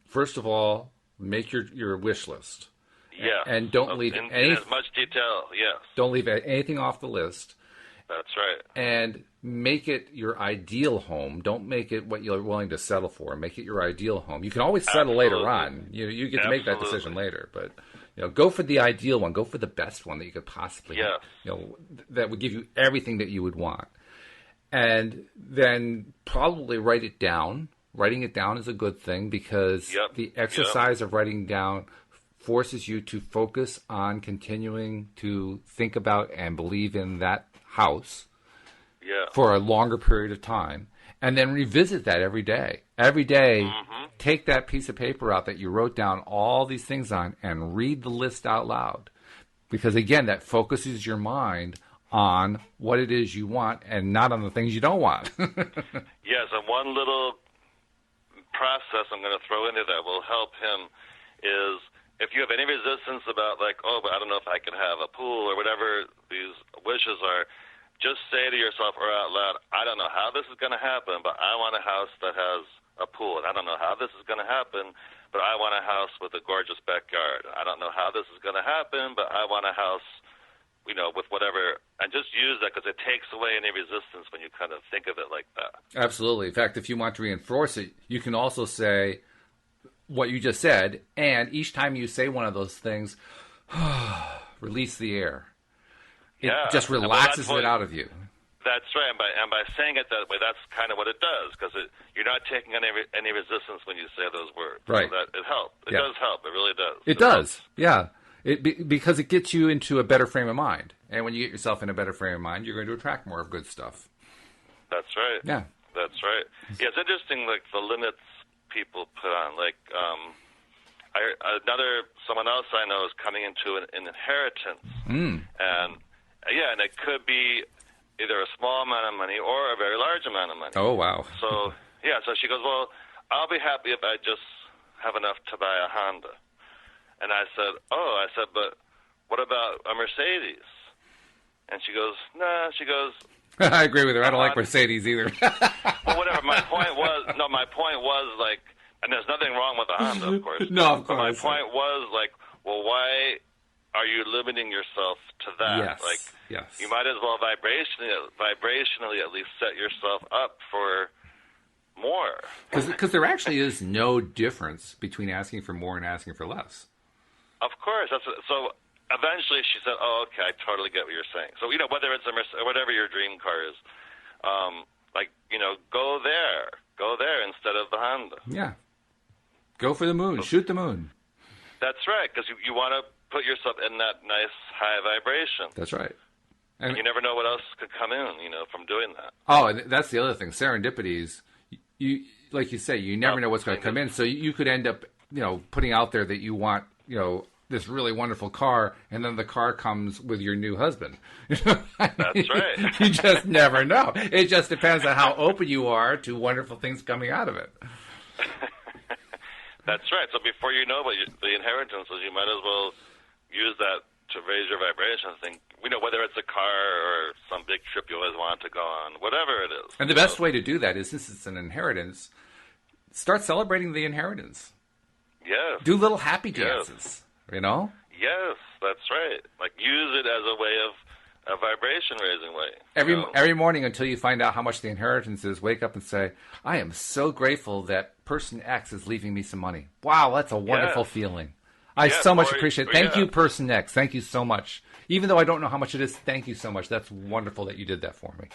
S1: first of all, make your wish list.
S2: Yeah.
S1: And don't leave
S2: in as much detail. Yes.
S1: Don't leave anything off the list.
S2: That's right.
S1: And make it your ideal home. Don't make it what you're willing to settle for. Make it your ideal home. You can always settle later on. You get to make that decision later, but go for the ideal one. Go for the best one that you could possibly have. That would give you everything that you would want. And then probably write it down. Writing it down is a good thing, because the exercise of writing down forces you to focus on continuing to think about and believe in that house for a longer period of time, and then revisit that every day. Every day, take that piece of paper out that you wrote down all these things on and read the list out loud, because, again, that focuses your mind on what it is you want and not on the things you don't want.
S2: Yes, and one little process I'm going to throw into that will help him is, if you have any resistance about, like, but I don't know if I can have a pool or whatever these wishes are, just say to yourself or out loud, I don't know how this is going to happen, but I want a house that has a pool. And I don't know how this is going to happen, but I want a house with a gorgeous backyard. I don't know how this is going to happen, but I want a house, with whatever. And just use that, because it takes away any resistance when you kind of think of it like that. Absolutely.
S1: In fact, if you want to reinforce it, you can also say what you just said, and each time you say one of those things, release the air. It just relaxes it out of you.
S2: That's right. And by saying it that way, that's kind of what it does, because you're not taking any resistance when you say those words.
S1: Right.
S2: So it helps. It does help. It really does.
S1: It does. Yeah. Because it gets you into a better frame of mind. And when you get yourself in a better frame of mind, you're going to attract more of good stuff.
S2: That's right.
S1: Yeah.
S2: That's right. Yeah, it's interesting, like, the limits people put on. Like, someone else I know is coming into an inheritance. And it could be either a small amount of money or a very large amount of money.
S1: Oh, wow.
S2: So she goes, well, I'll be happy if I just have enough to buy a Honda. And I said, but what about a Mercedes? And she goes, nah,
S1: I agree with her. I don't like Mercedes either.
S2: Well, whatever. My point was, like, and there's nothing wrong with a Honda, of course.
S1: No, of course.
S2: But my point was, like, well, why are you limiting yourself to that?
S1: Yes.
S2: You might as well vibrationally at least set yourself up for more.
S1: Because there actually is no difference between asking for more and asking for less.
S2: Of course. So eventually she said, oh, okay, I totally get what you're saying. So, whether it's a Mercedes or whatever your dream car is, go there instead of the Honda.
S1: Yeah. Go for the moon. Shoot the moon.
S2: That's right, because you want to put yourself in that nice high vibration.
S1: That's right.
S2: And you never know what else could come in, from doing that.
S1: Oh, and that's the other thing. Serendipities, you like you say, you never know what's going to come in. So you could end up, putting out there that you want, this really wonderful car, and then the car comes with your new husband.
S2: That's right.
S1: You just never know. It just depends on how open you are to wonderful things coming out of it.
S2: That's right. So before you know what the inheritance is, you might as well use that to raise your vibration. Think, whether it's a car or some big trip you always want to go on, whatever it is.
S1: And the best way to do that is, since it's an inheritance, start celebrating the inheritance.
S2: Yes.
S1: Do little happy dances,
S2: Yes, that's right. Like, use it as a way of a vibration-raising way.
S1: Every morning until you find out how much the inheritance is, wake up and say, I am so grateful that person X is leaving me some money. Wow, that's a wonderful feeling. I so much appreciate it. Thank you, Person X. Thank you so much. Even though I don't know how much it is, thank you so much. That's wonderful that you did that for me.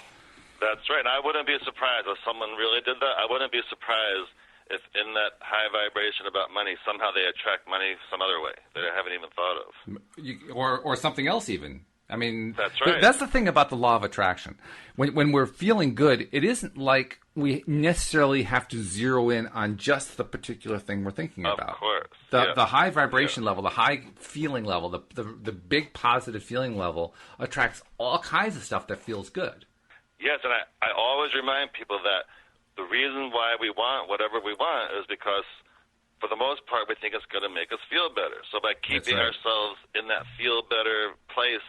S2: That's right. And I wouldn't be surprised if someone really did that. I wouldn't be surprised if in that high vibration about money, somehow they attract money some other way that I haven't even thought of.
S1: Or something else even. I mean,
S2: that's right.
S1: That's the thing about the law of attraction. When we're feeling good, it isn't like we necessarily have to zero in on just the particular thing we're thinking about.
S2: Of course.
S1: The high vibration level, the high feeling level, the big positive feeling level attracts all kinds of stuff that feels good.
S2: Yes, and I always remind people that the reason why we want whatever we want is because, for the most part, we think it's going to make us feel better. So by keeping ourselves in that feel-better place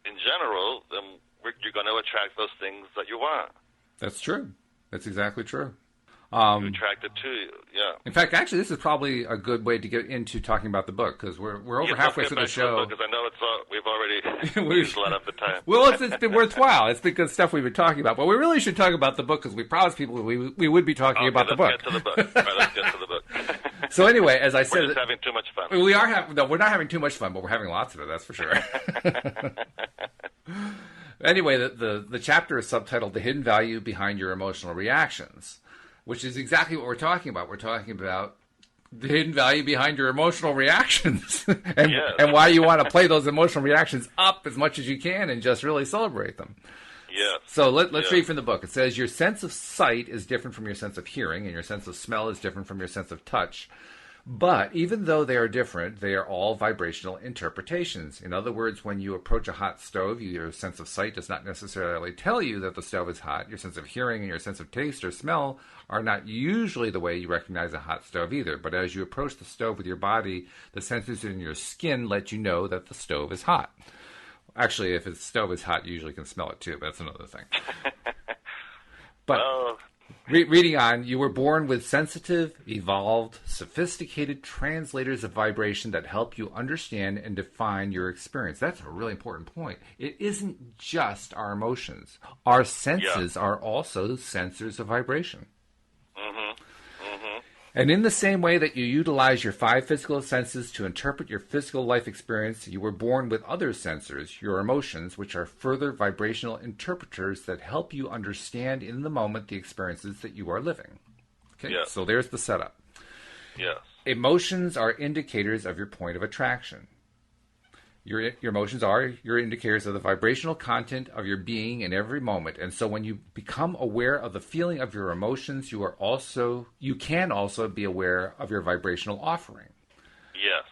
S2: in general, then you're going to attract those things that you want.
S1: That's true. That's exactly true.
S2: You attract it to you, yeah.
S1: In fact, actually, this is probably a good way to get into talking about the book, because we're over halfway through the show.
S2: Because I know we've already used a lot of the time.
S1: Well, it's been worthwhile. It's because stuff we've been talking about. But we really should talk about the book, because we promised people we would be talking about the book.
S2: Let's get to the book. All right, let's get to the book.
S1: So anyway, as I said...
S2: We're just having too much fun.
S1: We're not having too much fun, but we're having lots of it, that's for sure. Anyway, the chapter is subtitled The Hidden Value Behind Your Emotional Reactions, which is exactly what we're talking about. We're talking about the hidden value behind your emotional reactions and why you want to play those emotional reactions up as much as you can and just really celebrate them.
S2: Yes.
S1: So let's read from the book. It says, your sense of sight is different from your sense of hearing, and your sense of smell is different from your sense of touch. But even though they are different, they are all vibrational interpretations. In other words, when you approach a hot stove, your sense of sight does not necessarily tell you that the stove is hot. Your sense of hearing and your sense of taste or smell are not usually the way you recognize a hot stove either. But as you approach the stove with your body, the sensors in your skin let you know that the stove is hot. Actually, if the stove is hot, you usually can smell it too, but that's another thing. But... reading on, you were born with sensitive, evolved, sophisticated translators of vibration that help you understand and define your experience. That's a really important point. It isn't just our emotions. Our senses are also sensors of vibration. And in the same way that you utilize your 5 physical senses to interpret your physical life experience, you were born with other sensors, your emotions, which are further vibrational interpreters that help you understand in the moment the experiences that you are living. Okay, so there's the setup.
S2: Yes.
S1: Emotions are indicators of your point of attraction. Your emotions are your indicators of the vibrational content of your being in every moment. And so when you become aware of the feeling of your emotions, you can also be aware of your vibrational offering.
S2: Yes.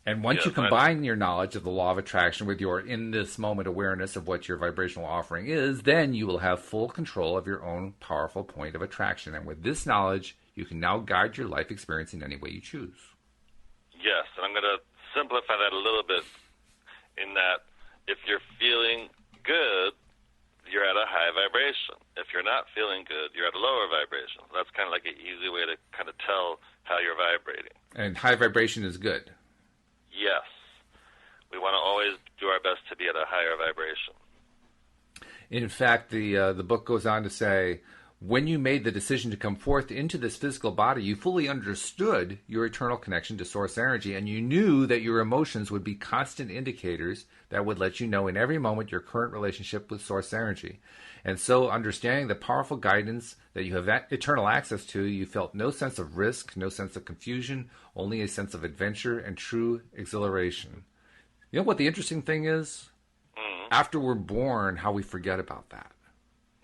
S1: And once you combine your knowledge of the law of attraction with your in this moment awareness of what your vibrational offering is, then you will have full control of your own powerful point of attraction. And with this knowledge, you can now guide your life experience in any way you choose.
S2: Yes, and I'm going to simplify that a little bit in that if you're feeling good, you're at a high vibration. If you're not feeling good, you're at a lower vibration. That's kind of like an easy way to kind of tell how you're vibrating.
S1: And high vibration is good.
S2: Yes. We want to always do our best to be at a higher vibration.
S1: In fact, the book goes on to say, when you made the decision to come forth into this physical body, you fully understood your eternal connection to source energy, and you knew that your emotions would be constant indicators that would let you know in every moment your current relationship with source energy. And so, understanding the powerful guidance that you have eternal access to, you felt no sense of risk, no sense of confusion, only a sense of adventure and true exhilaration. You know what the interesting thing is? After we're born, how we forget about that.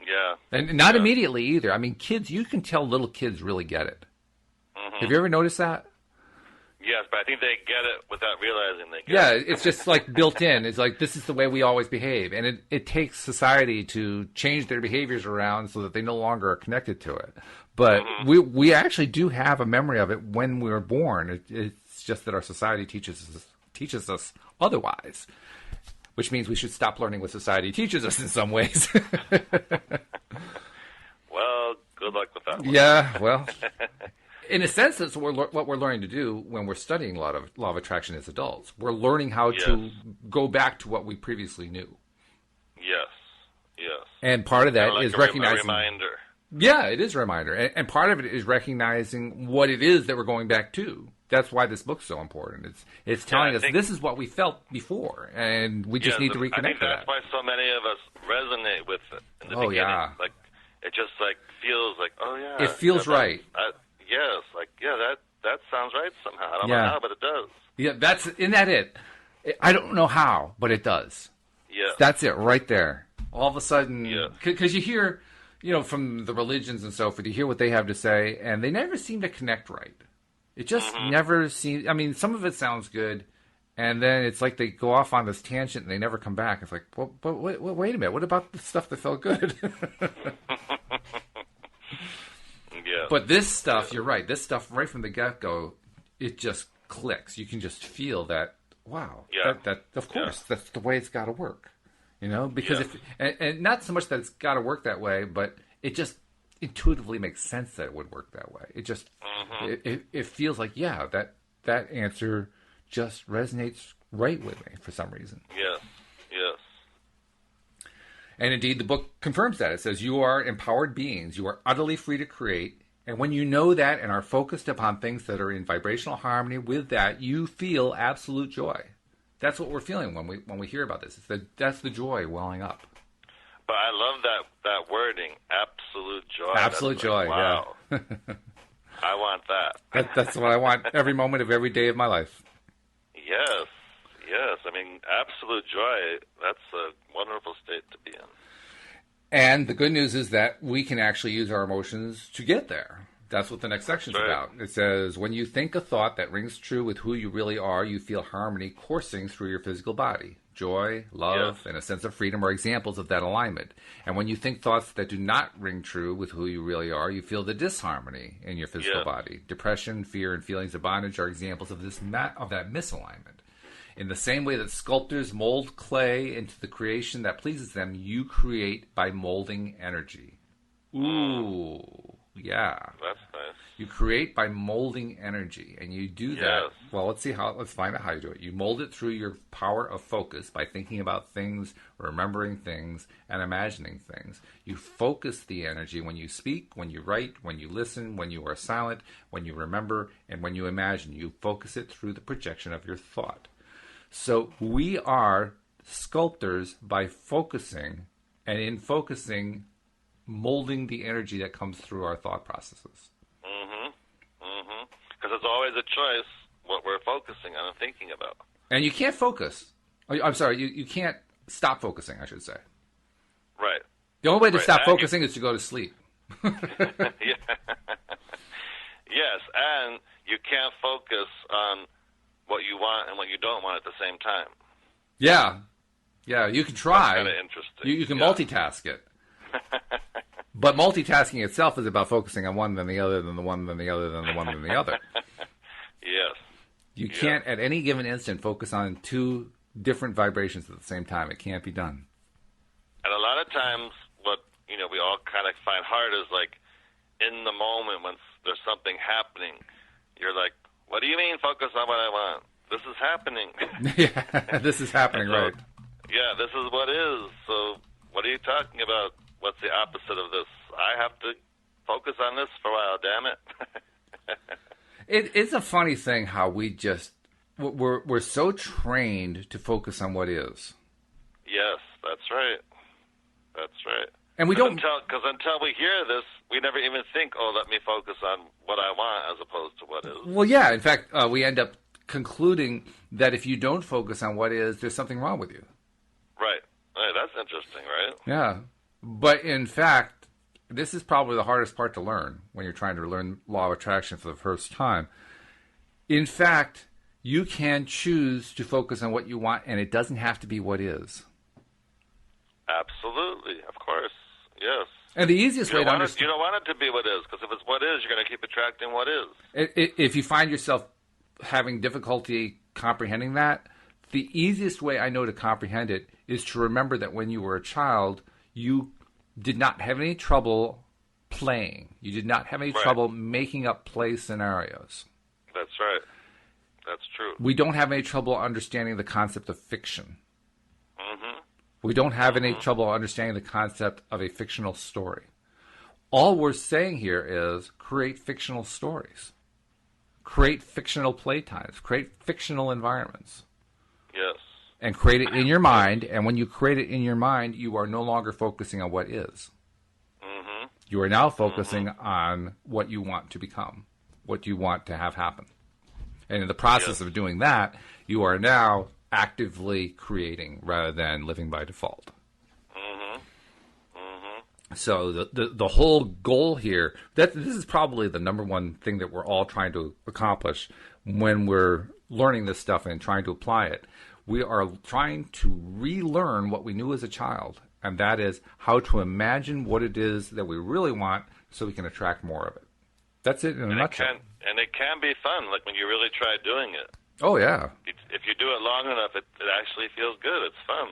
S2: Yeah.
S1: And not immediately either. I mean, kids, you can tell little kids really get it. Have you ever noticed that?
S2: Yes, but I think they get it without realizing they get it.
S1: Yeah, it's just like built in. It's like, this is the way we always behave. And it takes society to change their behaviors around so that they no longer are connected to it. But we actually do have a memory of it when we were born. It's just that our society teaches us otherwise. Which means we should stop learning what society teaches us in some ways.
S2: Well, good luck with that one.
S1: Yeah, well, in a sense, that's what we're learning to do when we're studying law of attraction as adults. We're learning how to go back to what we previously knew.
S2: Yes, yes.
S1: And part of that is recognizing...
S2: a reminder.
S1: Yeah, it is a reminder. And part of it is recognizing what it is that we're going back to. that's why this book's so important. It's telling us this is what we felt before, and we just need to reconnect
S2: I think
S1: to
S2: that's
S1: that.
S2: why so many of us resonate with it in the beginning.
S1: Yeah.
S2: Like, it just like feels like, oh yeah.
S1: It feels right.
S2: Yes, like that sounds right somehow. I don't know how, but it does.
S1: Yeah, isn't that it? I don't know how, but it does.
S2: Yeah.
S1: That's it right there. All of a sudden, because you hear, from the religions and so forth, you hear what they have to say, and they never seem to connect right. It just never seems, I mean, some of it sounds good, and then it's like they go off on this tangent and they never come back. It's like, well, but wait a minute, what about the stuff that felt good?
S2: Yeah.
S1: But this stuff, you're right, this stuff right from the get-go, it just clicks. You can just feel that, wow, that of course, that's the way it's got to work. Because and not so much that it's got to work that way, but it just intuitively makes sense that it would work that way. It just it feels like that answer just resonates right with me for some reason.
S2: Yes.
S1: And indeed, the book confirms that. It says you are empowered beings. You are utterly free to create. And when you know that and are focused upon things that are in vibrational harmony with that, you feel absolute joy. That's what we're feeling when we hear about this. That's the joy welling up.
S2: But I love that wording, absolute joy.
S1: Absolute joy,
S2: wow. Yeah. I want that.
S1: That's what I want every moment of every day of my life.
S2: Yes. I mean, absolute joy, that's a wonderful state to be in.
S1: And the good news is that we can actually use our emotions to get there. That's what the next section's about. It says, when you think a thought that rings true with who you really are, you feel harmony coursing through your physical body. Joy, love, and a sense of freedom are examples of that alignment. And when you think thoughts that do not ring true with who you really are, you feel the disharmony in your physical body. Depression, fear, and feelings of bondage are examples of that misalignment. In the same way that sculptors mold clay into the creation that pleases them, you create by molding energy. Ooh, yeah.
S2: That's nice.
S1: You create by molding energy, and you do that. Well, let's find out how you do it. You mold it through your power of focus by thinking about things, remembering things, and imagining things. You focus the energy when you speak, when you write, when you listen, when you are silent, when you remember, and when you imagine. You focus it through the projection of your thought. So we are sculptors by focusing, and in focusing, molding the energy that comes through our thought processes.
S2: Because it's always a choice what we're focusing on and thinking about.
S1: And you can't focus. I'm sorry, you can't stop focusing, I should say.
S2: Right.
S1: The only way to stop focusing is to go to sleep.
S2: Yes, and you can't focus on what you want and what you don't want at the same time.
S1: Yeah, you can try.
S2: That's kind of interesting.
S1: You can multitask it. But multitasking itself is about focusing on one, then the other, then the one, then the other, then the one, then the other.
S2: Yes.
S1: You can't, at any given instant, focus on two different vibrations at the same time. It can't be done.
S2: And a lot of times, what we all kind of find hard is like in the moment when there's something happening, you're like, "What do you mean focus on what I want? This is happening."
S1: Yeah, this is happening, right?
S2: Yeah, this is what is. So what are you talking about? What's the opposite of this? I have to focus on this for a while, damn it.
S1: It's a funny thing how we're so trained to focus on what is.
S2: Yes, that's right.
S1: And we don't...
S2: Because until we hear this, we never even think, let me focus on what I want as opposed to what is.
S1: Well, yeah. In fact, we end up concluding that if you don't focus on what is, there's something wrong with you.
S2: Right. That's interesting, right?
S1: Yeah. But in fact, this is probably the hardest part to learn when you're trying to learn law of attraction for the first time. In fact, you can choose to focus on what you want, and it doesn't have to be what is.
S2: Absolutely. Of course. Yes.
S1: And the easiest way to understand...
S2: You don't want it to be what is, because if it's what is, you're going to keep attracting what is.
S1: If you find yourself having difficulty comprehending that, the easiest way I know to comprehend it is to remember that when you were a child, you did not have any trouble playing. You did not have any trouble making up play scenarios.
S2: That's right. That's true.
S1: We don't have any trouble understanding the concept of fiction. We don't have any trouble understanding the concept of a fictional story. All we're saying here is create fictional stories. create fictional playtimes, create fictional environments.
S2: Yes.
S1: And create it in your mind. And when you create it in your mind, you are no longer focusing on what is.
S2: Mm-hmm.
S1: You are now focusing on what you want to become, what you want to have happen. And in the process of doing that, you are now actively creating rather than living by default.
S2: Mm-hmm. Mm-hmm.
S1: So the whole goal here, this is probably the number one thing that we're all trying to accomplish when we're learning this stuff and trying to apply it. We are trying to relearn what we knew as a child, and that is how to imagine what it is that we really want so we can attract more of it. That's it in a nutshell.
S2: And it can be fun, like when you really try doing it.
S1: Oh, yeah.
S2: If you do it long enough, it actually feels good. It's fun.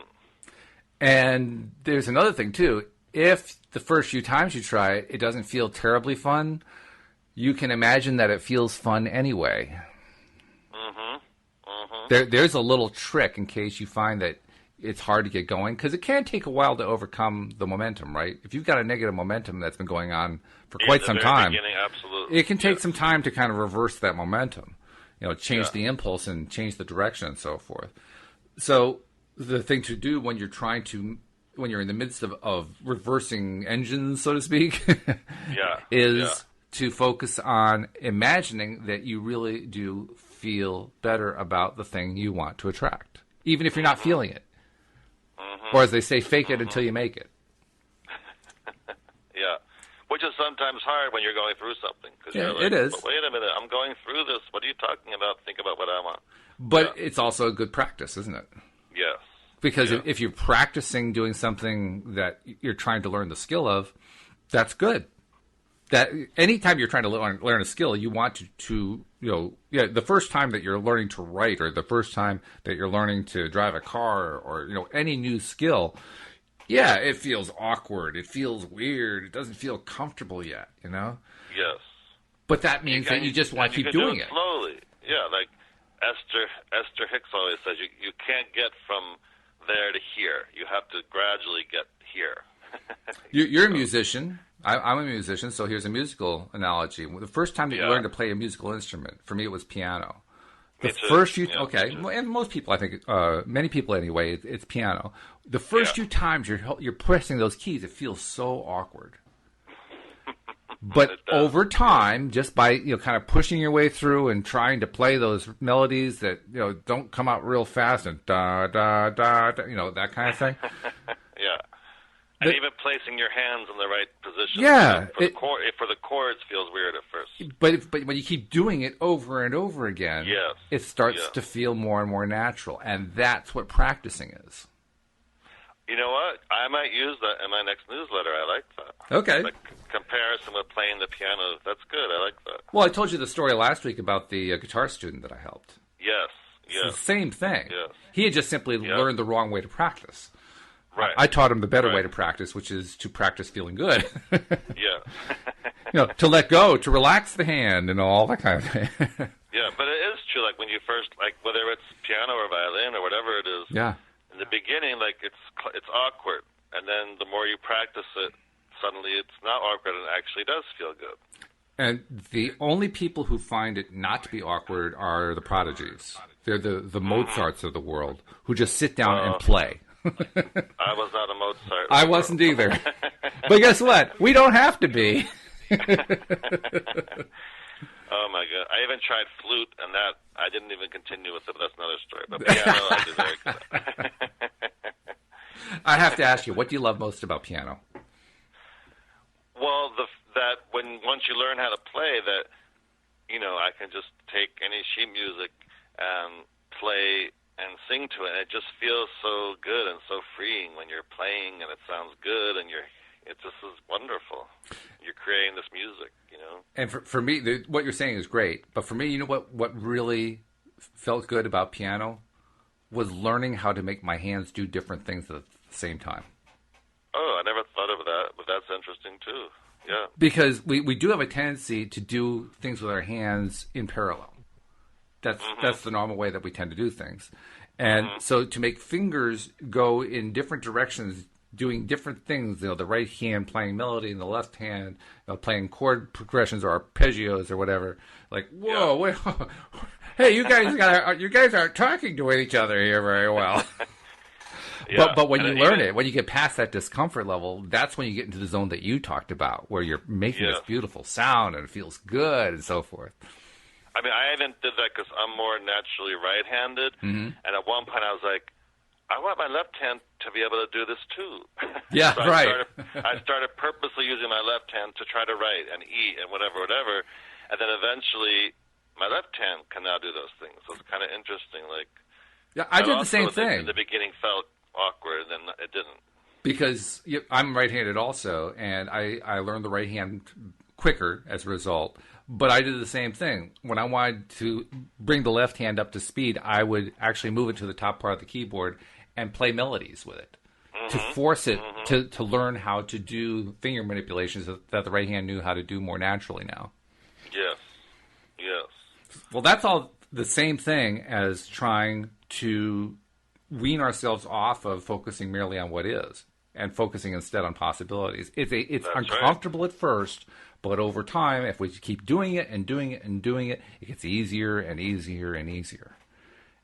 S1: And there's another thing, too. If the first few times you try it, it doesn't feel terribly fun, you can imagine that it feels fun anyway.
S2: Mm-hmm. Mm-hmm.
S1: There's a little trick in case you find that it's hard to get going, because it can take a while to overcome the momentum, right? If you've got a negative momentum that's been going on for quite some time,
S2: absolutely.
S1: It can take some time to kind of reverse that momentum, change the impulse and change the direction and so forth. So the thing to do when you're in the midst of reversing engines, so to speak, is to focus on imagining that you really do feel better about the thing you want to attract, even if you're not feeling it. Mm-hmm. Or as they say, fake it until you make it.
S2: Yeah, which is sometimes hard when you're going through something.
S1: It is.
S2: But wait a minute, I'm going through this. What are you talking about? Think about what I want.
S1: But it's also a good practice, isn't it?
S2: Yes.
S1: Because if you're practicing doing something that you're trying to learn the skill of, that's good. That anytime you're trying to learn a skill, you want to the first time that you're learning to write, or the first time that you're learning to drive a car, or any new skill, it feels awkward, it feels weird, it doesn't feel comfortable yet,
S2: Yes.
S1: But that means that you just want to keep doing it
S2: slowly. Yeah, like Esther Hicks always says, you can't get from there to here. You have to gradually get here.
S1: You're a musician. I'm a musician, so here's a musical analogy. The first time that you learn to play a musical instrument, for me it was piano. And most people, I think, many people anyway, it's piano. The first few times you're pressing those keys, it feels so awkward. But over time, just by kind of pushing your way through and trying to play those melodies that don't come out real fast and da da da, that kind of thing.
S2: Yeah. And even placing your hands in the right position.
S1: Yeah.
S2: For the chords feels weird at first.
S1: But when you keep doing it over and over again, it starts to feel more and more natural. And that's what practicing is.
S2: You know what? I might use that in my next newsletter. I like that.
S1: Okay.
S2: Like comparison with playing the piano. That's good. I like that.
S1: Well, I told you the story last week about the guitar student that I helped.
S2: Yes.
S1: It's the same thing.
S2: Yes.
S1: He had just simply learned the wrong way to practice.
S2: Right.
S1: I taught him the better way to practice, which is to practice feeling good.
S2: Yeah.
S1: To let go, to relax the hand, and all that kind of thing.
S2: Yeah, but it is true. Like when you first, whether it's piano or violin or whatever it is.
S1: Yeah.
S2: In the beginning, it's awkward, and then the more you practice it, suddenly it's not awkward and it actually does feel good.
S1: And the only people who find it not to be awkward are the prodigies. They're the Mozarts of the world who just sit down and play.
S2: I was not a Mozart.
S1: I wasn't either. But guess what? We don't have to be.
S2: Oh my God! I even tried flute, and that I didn't even continue with it. But that's another story. But piano, I did very good.
S1: I have to ask you, what do you love most about piano?
S2: Well, that once you learn how to play, that I can just take any sheet music and play and sing to it. And it just feels so good and so freeing when you're playing, and it sounds good, and it just is wonderful. You're creating this music, And
S1: for me, what you're saying is great. But for me, what really felt good about piano was learning how to make my hands do different things at the same time.
S2: Oh, I never thought of that, but that's interesting too. Yeah.
S1: Because we do have a tendency to do things with our hands in parallel. That's the normal way that we tend to do things. And so to make fingers go in different directions doing different things. The right hand playing melody and the left hand playing chord progressions or arpeggios or whatever. Like, whoa, wait, hey, you guys aren't talking to each other here very well. But when you learn it, when you get past that discomfort level, that's when you get into the zone that you talked about, where you're making this beautiful sound and it feels good and so forth.
S2: I mean, I even did that because I'm more naturally right-handed, and at one point I was like, I want my left hand to be able to do this too.
S1: Yeah,
S2: so
S1: right.
S2: I started purposely using my left hand to try to write and eat and whatever, and then eventually my left hand can now do those things. So it's kind of interesting. Like,
S1: yeah, I did the same thing.
S2: In the beginning felt awkward, and then it didn't.
S1: Because I'm right-handed also, and I learned the right hand quicker as a result. But I did the same thing. When I wanted to bring the left hand up to speed, I would actually move it to the top part of the keyboard and play melodies with it to force it to learn how to do finger manipulations that the right hand knew how to do more naturally now.
S2: Yes.
S1: Well, that's all the same thing as trying to wean ourselves off of focusing merely on what is and focusing instead on possibilities. It's uncomfortable at first, but over time, if we keep doing it and doing it and doing it, it gets easier and easier and easier.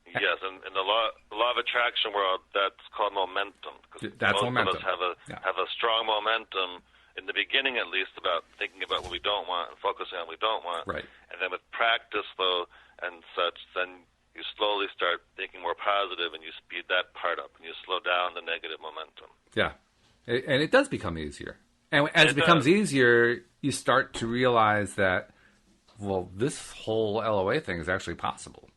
S2: Yes, and in the law of attraction world, that's called momentum.
S1: That's momentum.
S2: Most of us have a strong momentum in the beginning, at least, about thinking about what we don't want and focusing on what we don't want.
S1: Right.
S2: And then with practice, though, and such, then you slowly start thinking more positive, and you speed that part up, and you slow down the negative momentum.
S1: Yeah, and it does become easier. And as it becomes easier, you start to realize that, well, this whole LOA thing is actually possible.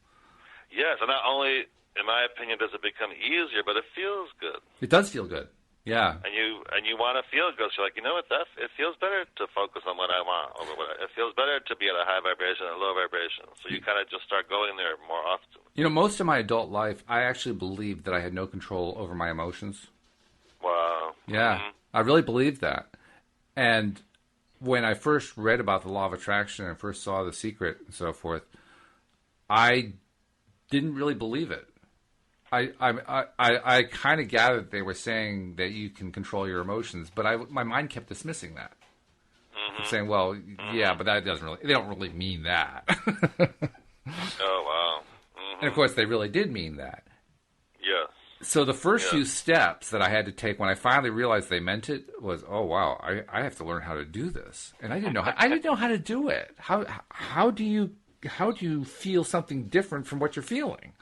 S2: Yes, and not only, in my opinion, does it become easier, but it feels good.
S1: It does feel good. Yeah.
S2: And you want to feel good. So you're like, you know what? It feels better to focus on what I want. It feels better to be at a high vibration than a low vibration. So you kind of just start going there more often.
S1: Most of my adult life, I actually believed that I had no control over my emotions.
S2: Wow.
S1: Yeah, I really believed that. And when I first read about the law of attraction and first saw The Secret and so forth, I didn't really believe it. I kind of gathered they were saying that you can control your emotions, but my mind kept dismissing that. Saying, well, yeah, but that doesn't really, they don't really mean that.
S2: Oh, wow.
S1: And of course, they really did mean that.
S2: Yeah.
S1: So the first few steps that I had to take when I finally realized they meant it was, oh wow, I have to learn how to do this, and I didn't know how to do it. How do you feel something different from what you're feeling?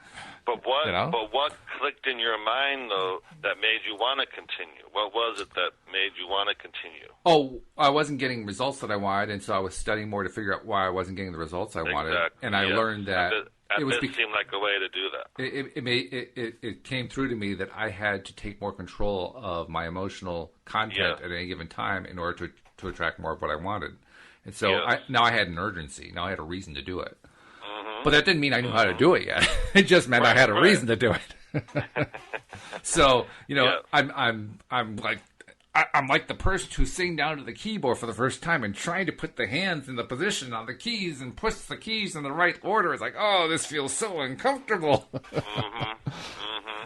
S2: But what clicked in your mind though that made you want to continue? What was it that made you want to continue?
S1: Oh, I wasn't getting results that I wanted, and so I was studying more to figure out why I wasn't getting the results I wanted, and I learned that.
S2: This seemed like a way to do that.
S1: It came through to me that I had to take more control of my emotional content at any given time in order to attract more of what I wanted. And so now I had an urgency. Now I had a reason to do it. But that didn't mean I knew how to do it yet. It just meant I had a reason to do it. So, I'm like the person who's sitting down to the keyboard for the first time and trying to put the hands in the position on the keys and push the keys in the right order. It's like, oh, this feels so uncomfortable.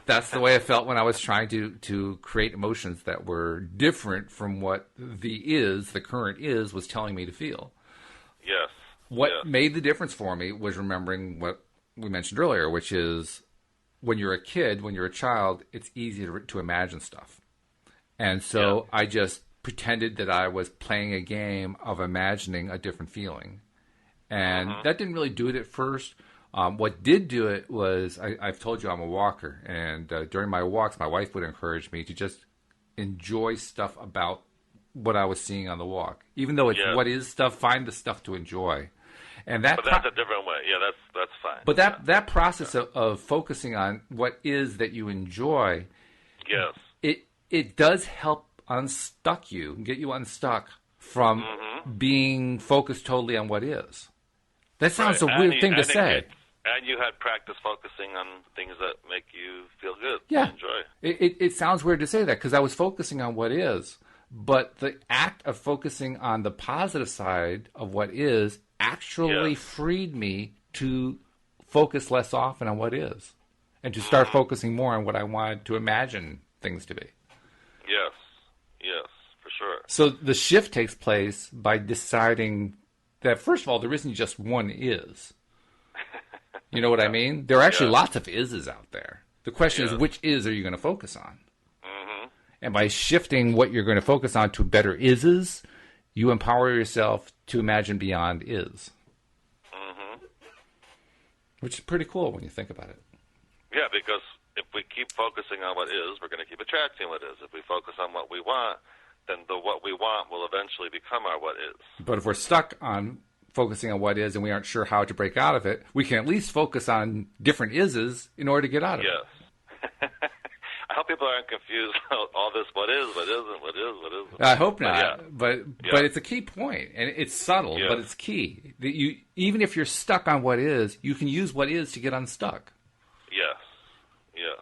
S1: That's the way it felt when I was trying to create emotions that were different from what the current is was telling me to feel.
S2: Yes.
S1: What made the difference for me was remembering what we mentioned earlier, which is when you're a kid, when you're a child, it's easy to imagine stuff. And so I just pretended that I was playing a game of imagining a different feeling. And that didn't really do it at first. What did do it was, I've told you I'm a walker. And during my walks, my wife would encourage me to just enjoy stuff about what I was seeing on the walk. Even though it's what is stuff, find the stuff to enjoy. And
S2: but that's a different way. Yeah, that's fine.
S1: But that process of focusing on what is that you enjoy, it does help unstuck you, get you unstuck from being focused totally on what is. That sounds a weird thing to say.
S2: And you had practice focusing on things that make you feel good, enjoy.
S1: It sounds weird to say that because I was focusing on what is, but the act of focusing on the positive side of what is actually freed me to focus less often on what is and to start focusing more on what I wanted to imagine things to be.
S2: Yes.
S1: So the shift takes place by deciding that, first of all, there isn't just one is. You know what I mean? There are actually lots of ises out there. The question is, which is are you going to focus on? Mm-hmm. And by shifting what you're going to focus on to better ises, you empower yourself to imagine beyond is. Mm-hmm. Which is pretty cool when you think about it.
S2: Yeah, because if we keep focusing on what is, we're going to keep attracting what is. If we focus on what we want, then the what we want will eventually become our what is.
S1: But if we're stuck on focusing on what is and we aren't sure how to break out of it, we can at least focus on different ises in order to get out of it.
S2: Yes. I hope people aren't confused about all this what is, what isn't, what is, what isn't.
S1: I hope not. But it's a key point, and it's subtle, but it's key. That you, even if you're stuck on what is, you can use what is to get unstuck.
S2: Yes. Yes.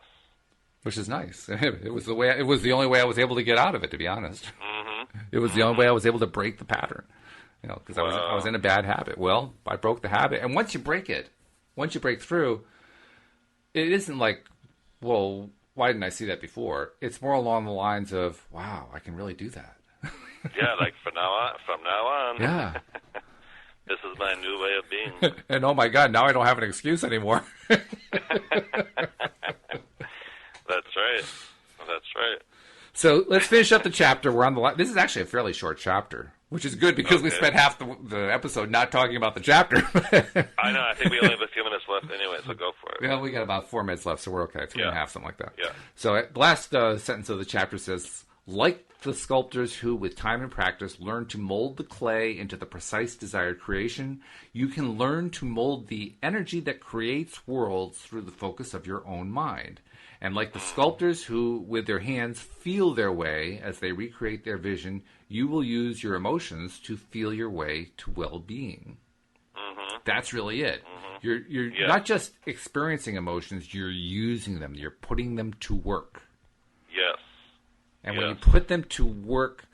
S1: Which is nice. It was the only way I was able to get out of it, to be honest. Mm-hmm. It was the only way I was able to break the pattern. You know, because I was in a bad habit. Well, I broke the habit, and once you break through, it isn't like, well, why didn't I see that before? It's more along the lines of, wow, I can really do that.
S2: Yeah, like from now on.
S1: Yeah.
S2: This is my new way of being.
S1: And oh my God, now I don't have an excuse anymore.
S2: That's right. That's right.
S1: So let's finish up the chapter. We're on the this is actually a fairly short chapter, which is good because we spent half the episode not talking about the chapter.
S2: I know. I think we only have a few minutes left anyway, so go for it.
S1: Well, we got about 4 minutes left, so we're okay. 3.5, something like that.
S2: Yeah.
S1: So the last sentence of the chapter says, like the sculptors who, with time and practice, learn to mold the clay into the precise desired creation, you can learn to mold the energy that creates worlds through the focus of your own mind. And like the sculptors who, with their hands, feel their way as they recreate their vision, you will use your emotions to feel your way to well-being. Mm-hmm. That's really it. Mm-hmm. You're not just experiencing emotions, you're using them. You're putting them to work.
S2: Yes.
S1: And when you put them to work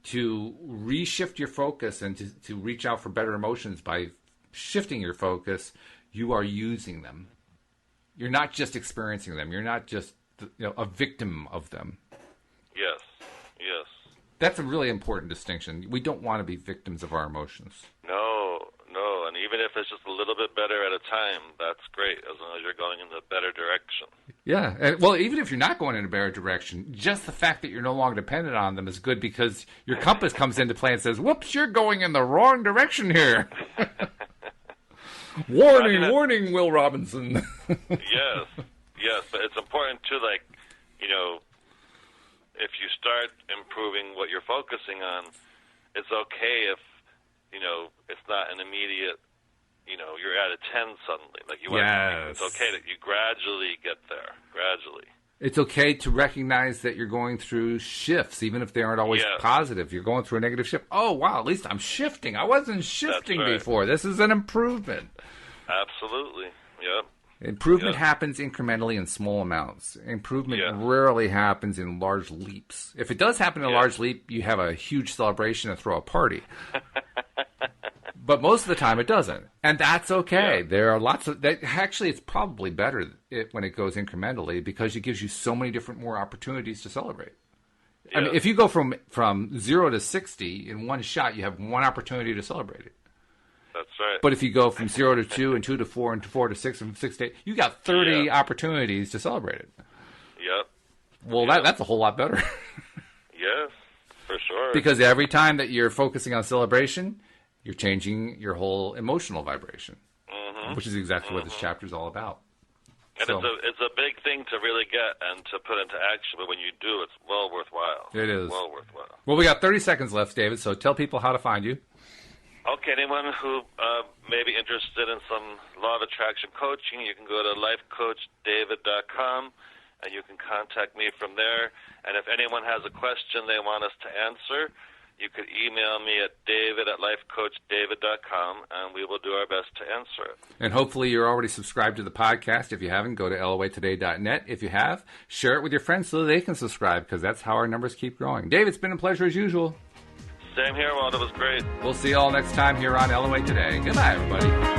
S1: to reshift your focus and to reach out for better emotions by shifting your focus, you are using them. You're not just experiencing them. You're not just a victim of them.
S2: Yes, yes.
S1: That's a really important distinction. We don't want to be victims of our emotions.
S2: No. And even if it's just a little bit better at a time, that's great, as long as you're going in the better direction.
S1: Yeah. And, well, even if you're not going in a better direction, just the fact that you're no longer dependent on them is good because your compass comes into play and says, whoops, you're going in the wrong direction here. Warning, Will Robinson.
S2: Yes, but it's important to, if you start improving what you're focusing on, it's okay if, it's not an immediate, you're at a 10 suddenly. It's okay that you gradually get there,
S1: It's okay to recognize that you're going through shifts, even if they aren't always positive. You're going through a negative shift. Oh, wow, at least I'm shifting. I wasn't shifting before. This is an improvement.
S2: Absolutely, yep.
S1: Improvement happens incrementally in small amounts. Improvement rarely happens in large leaps. If it does happen in a large leap, you have a huge celebration and throw a party. But most of the time it doesn't. And that's okay. There are lots of... Actually, it's probably better when it goes incrementally because it gives you so many different more opportunities to celebrate. I mean, if you go from 0 to 60 in one shot, you have one opportunity to celebrate it.
S2: That's right.
S1: But if you go from 0 to 2 and 2 to 4 and 4 to 6 and 6 to 8, you got 30 opportunities to celebrate it.
S2: Yep.
S1: Well, that's a whole lot better.
S2: Yes, for sure.
S1: Because every time that you're focusing on celebration, you're changing your whole emotional vibration, which is exactly what this chapter is all about.
S2: And it's a big thing to really get and to put into action, but when you do, it's well worthwhile.
S1: It is.
S2: Well worthwhile.
S1: Well, we got 30 seconds left, David, so tell people how to find you.
S2: Okay, anyone who may be interested in some law of attraction coaching, you can go to lifecoachdavid.com, and you can contact me from there. And if anyone has a question they want us to answer, you could email me at david@lifecoachdavid.com, and we will do our best to answer it.
S1: And hopefully you're already subscribed to the podcast. If you haven't, go to loatoday.net. If you have, share it with your friends so they can subscribe, because that's how our numbers keep growing. Dave, it's been a pleasure as usual.
S2: Same here, Walt. It was great.
S1: We'll see you all next time here on LOA Today. Goodbye, everybody.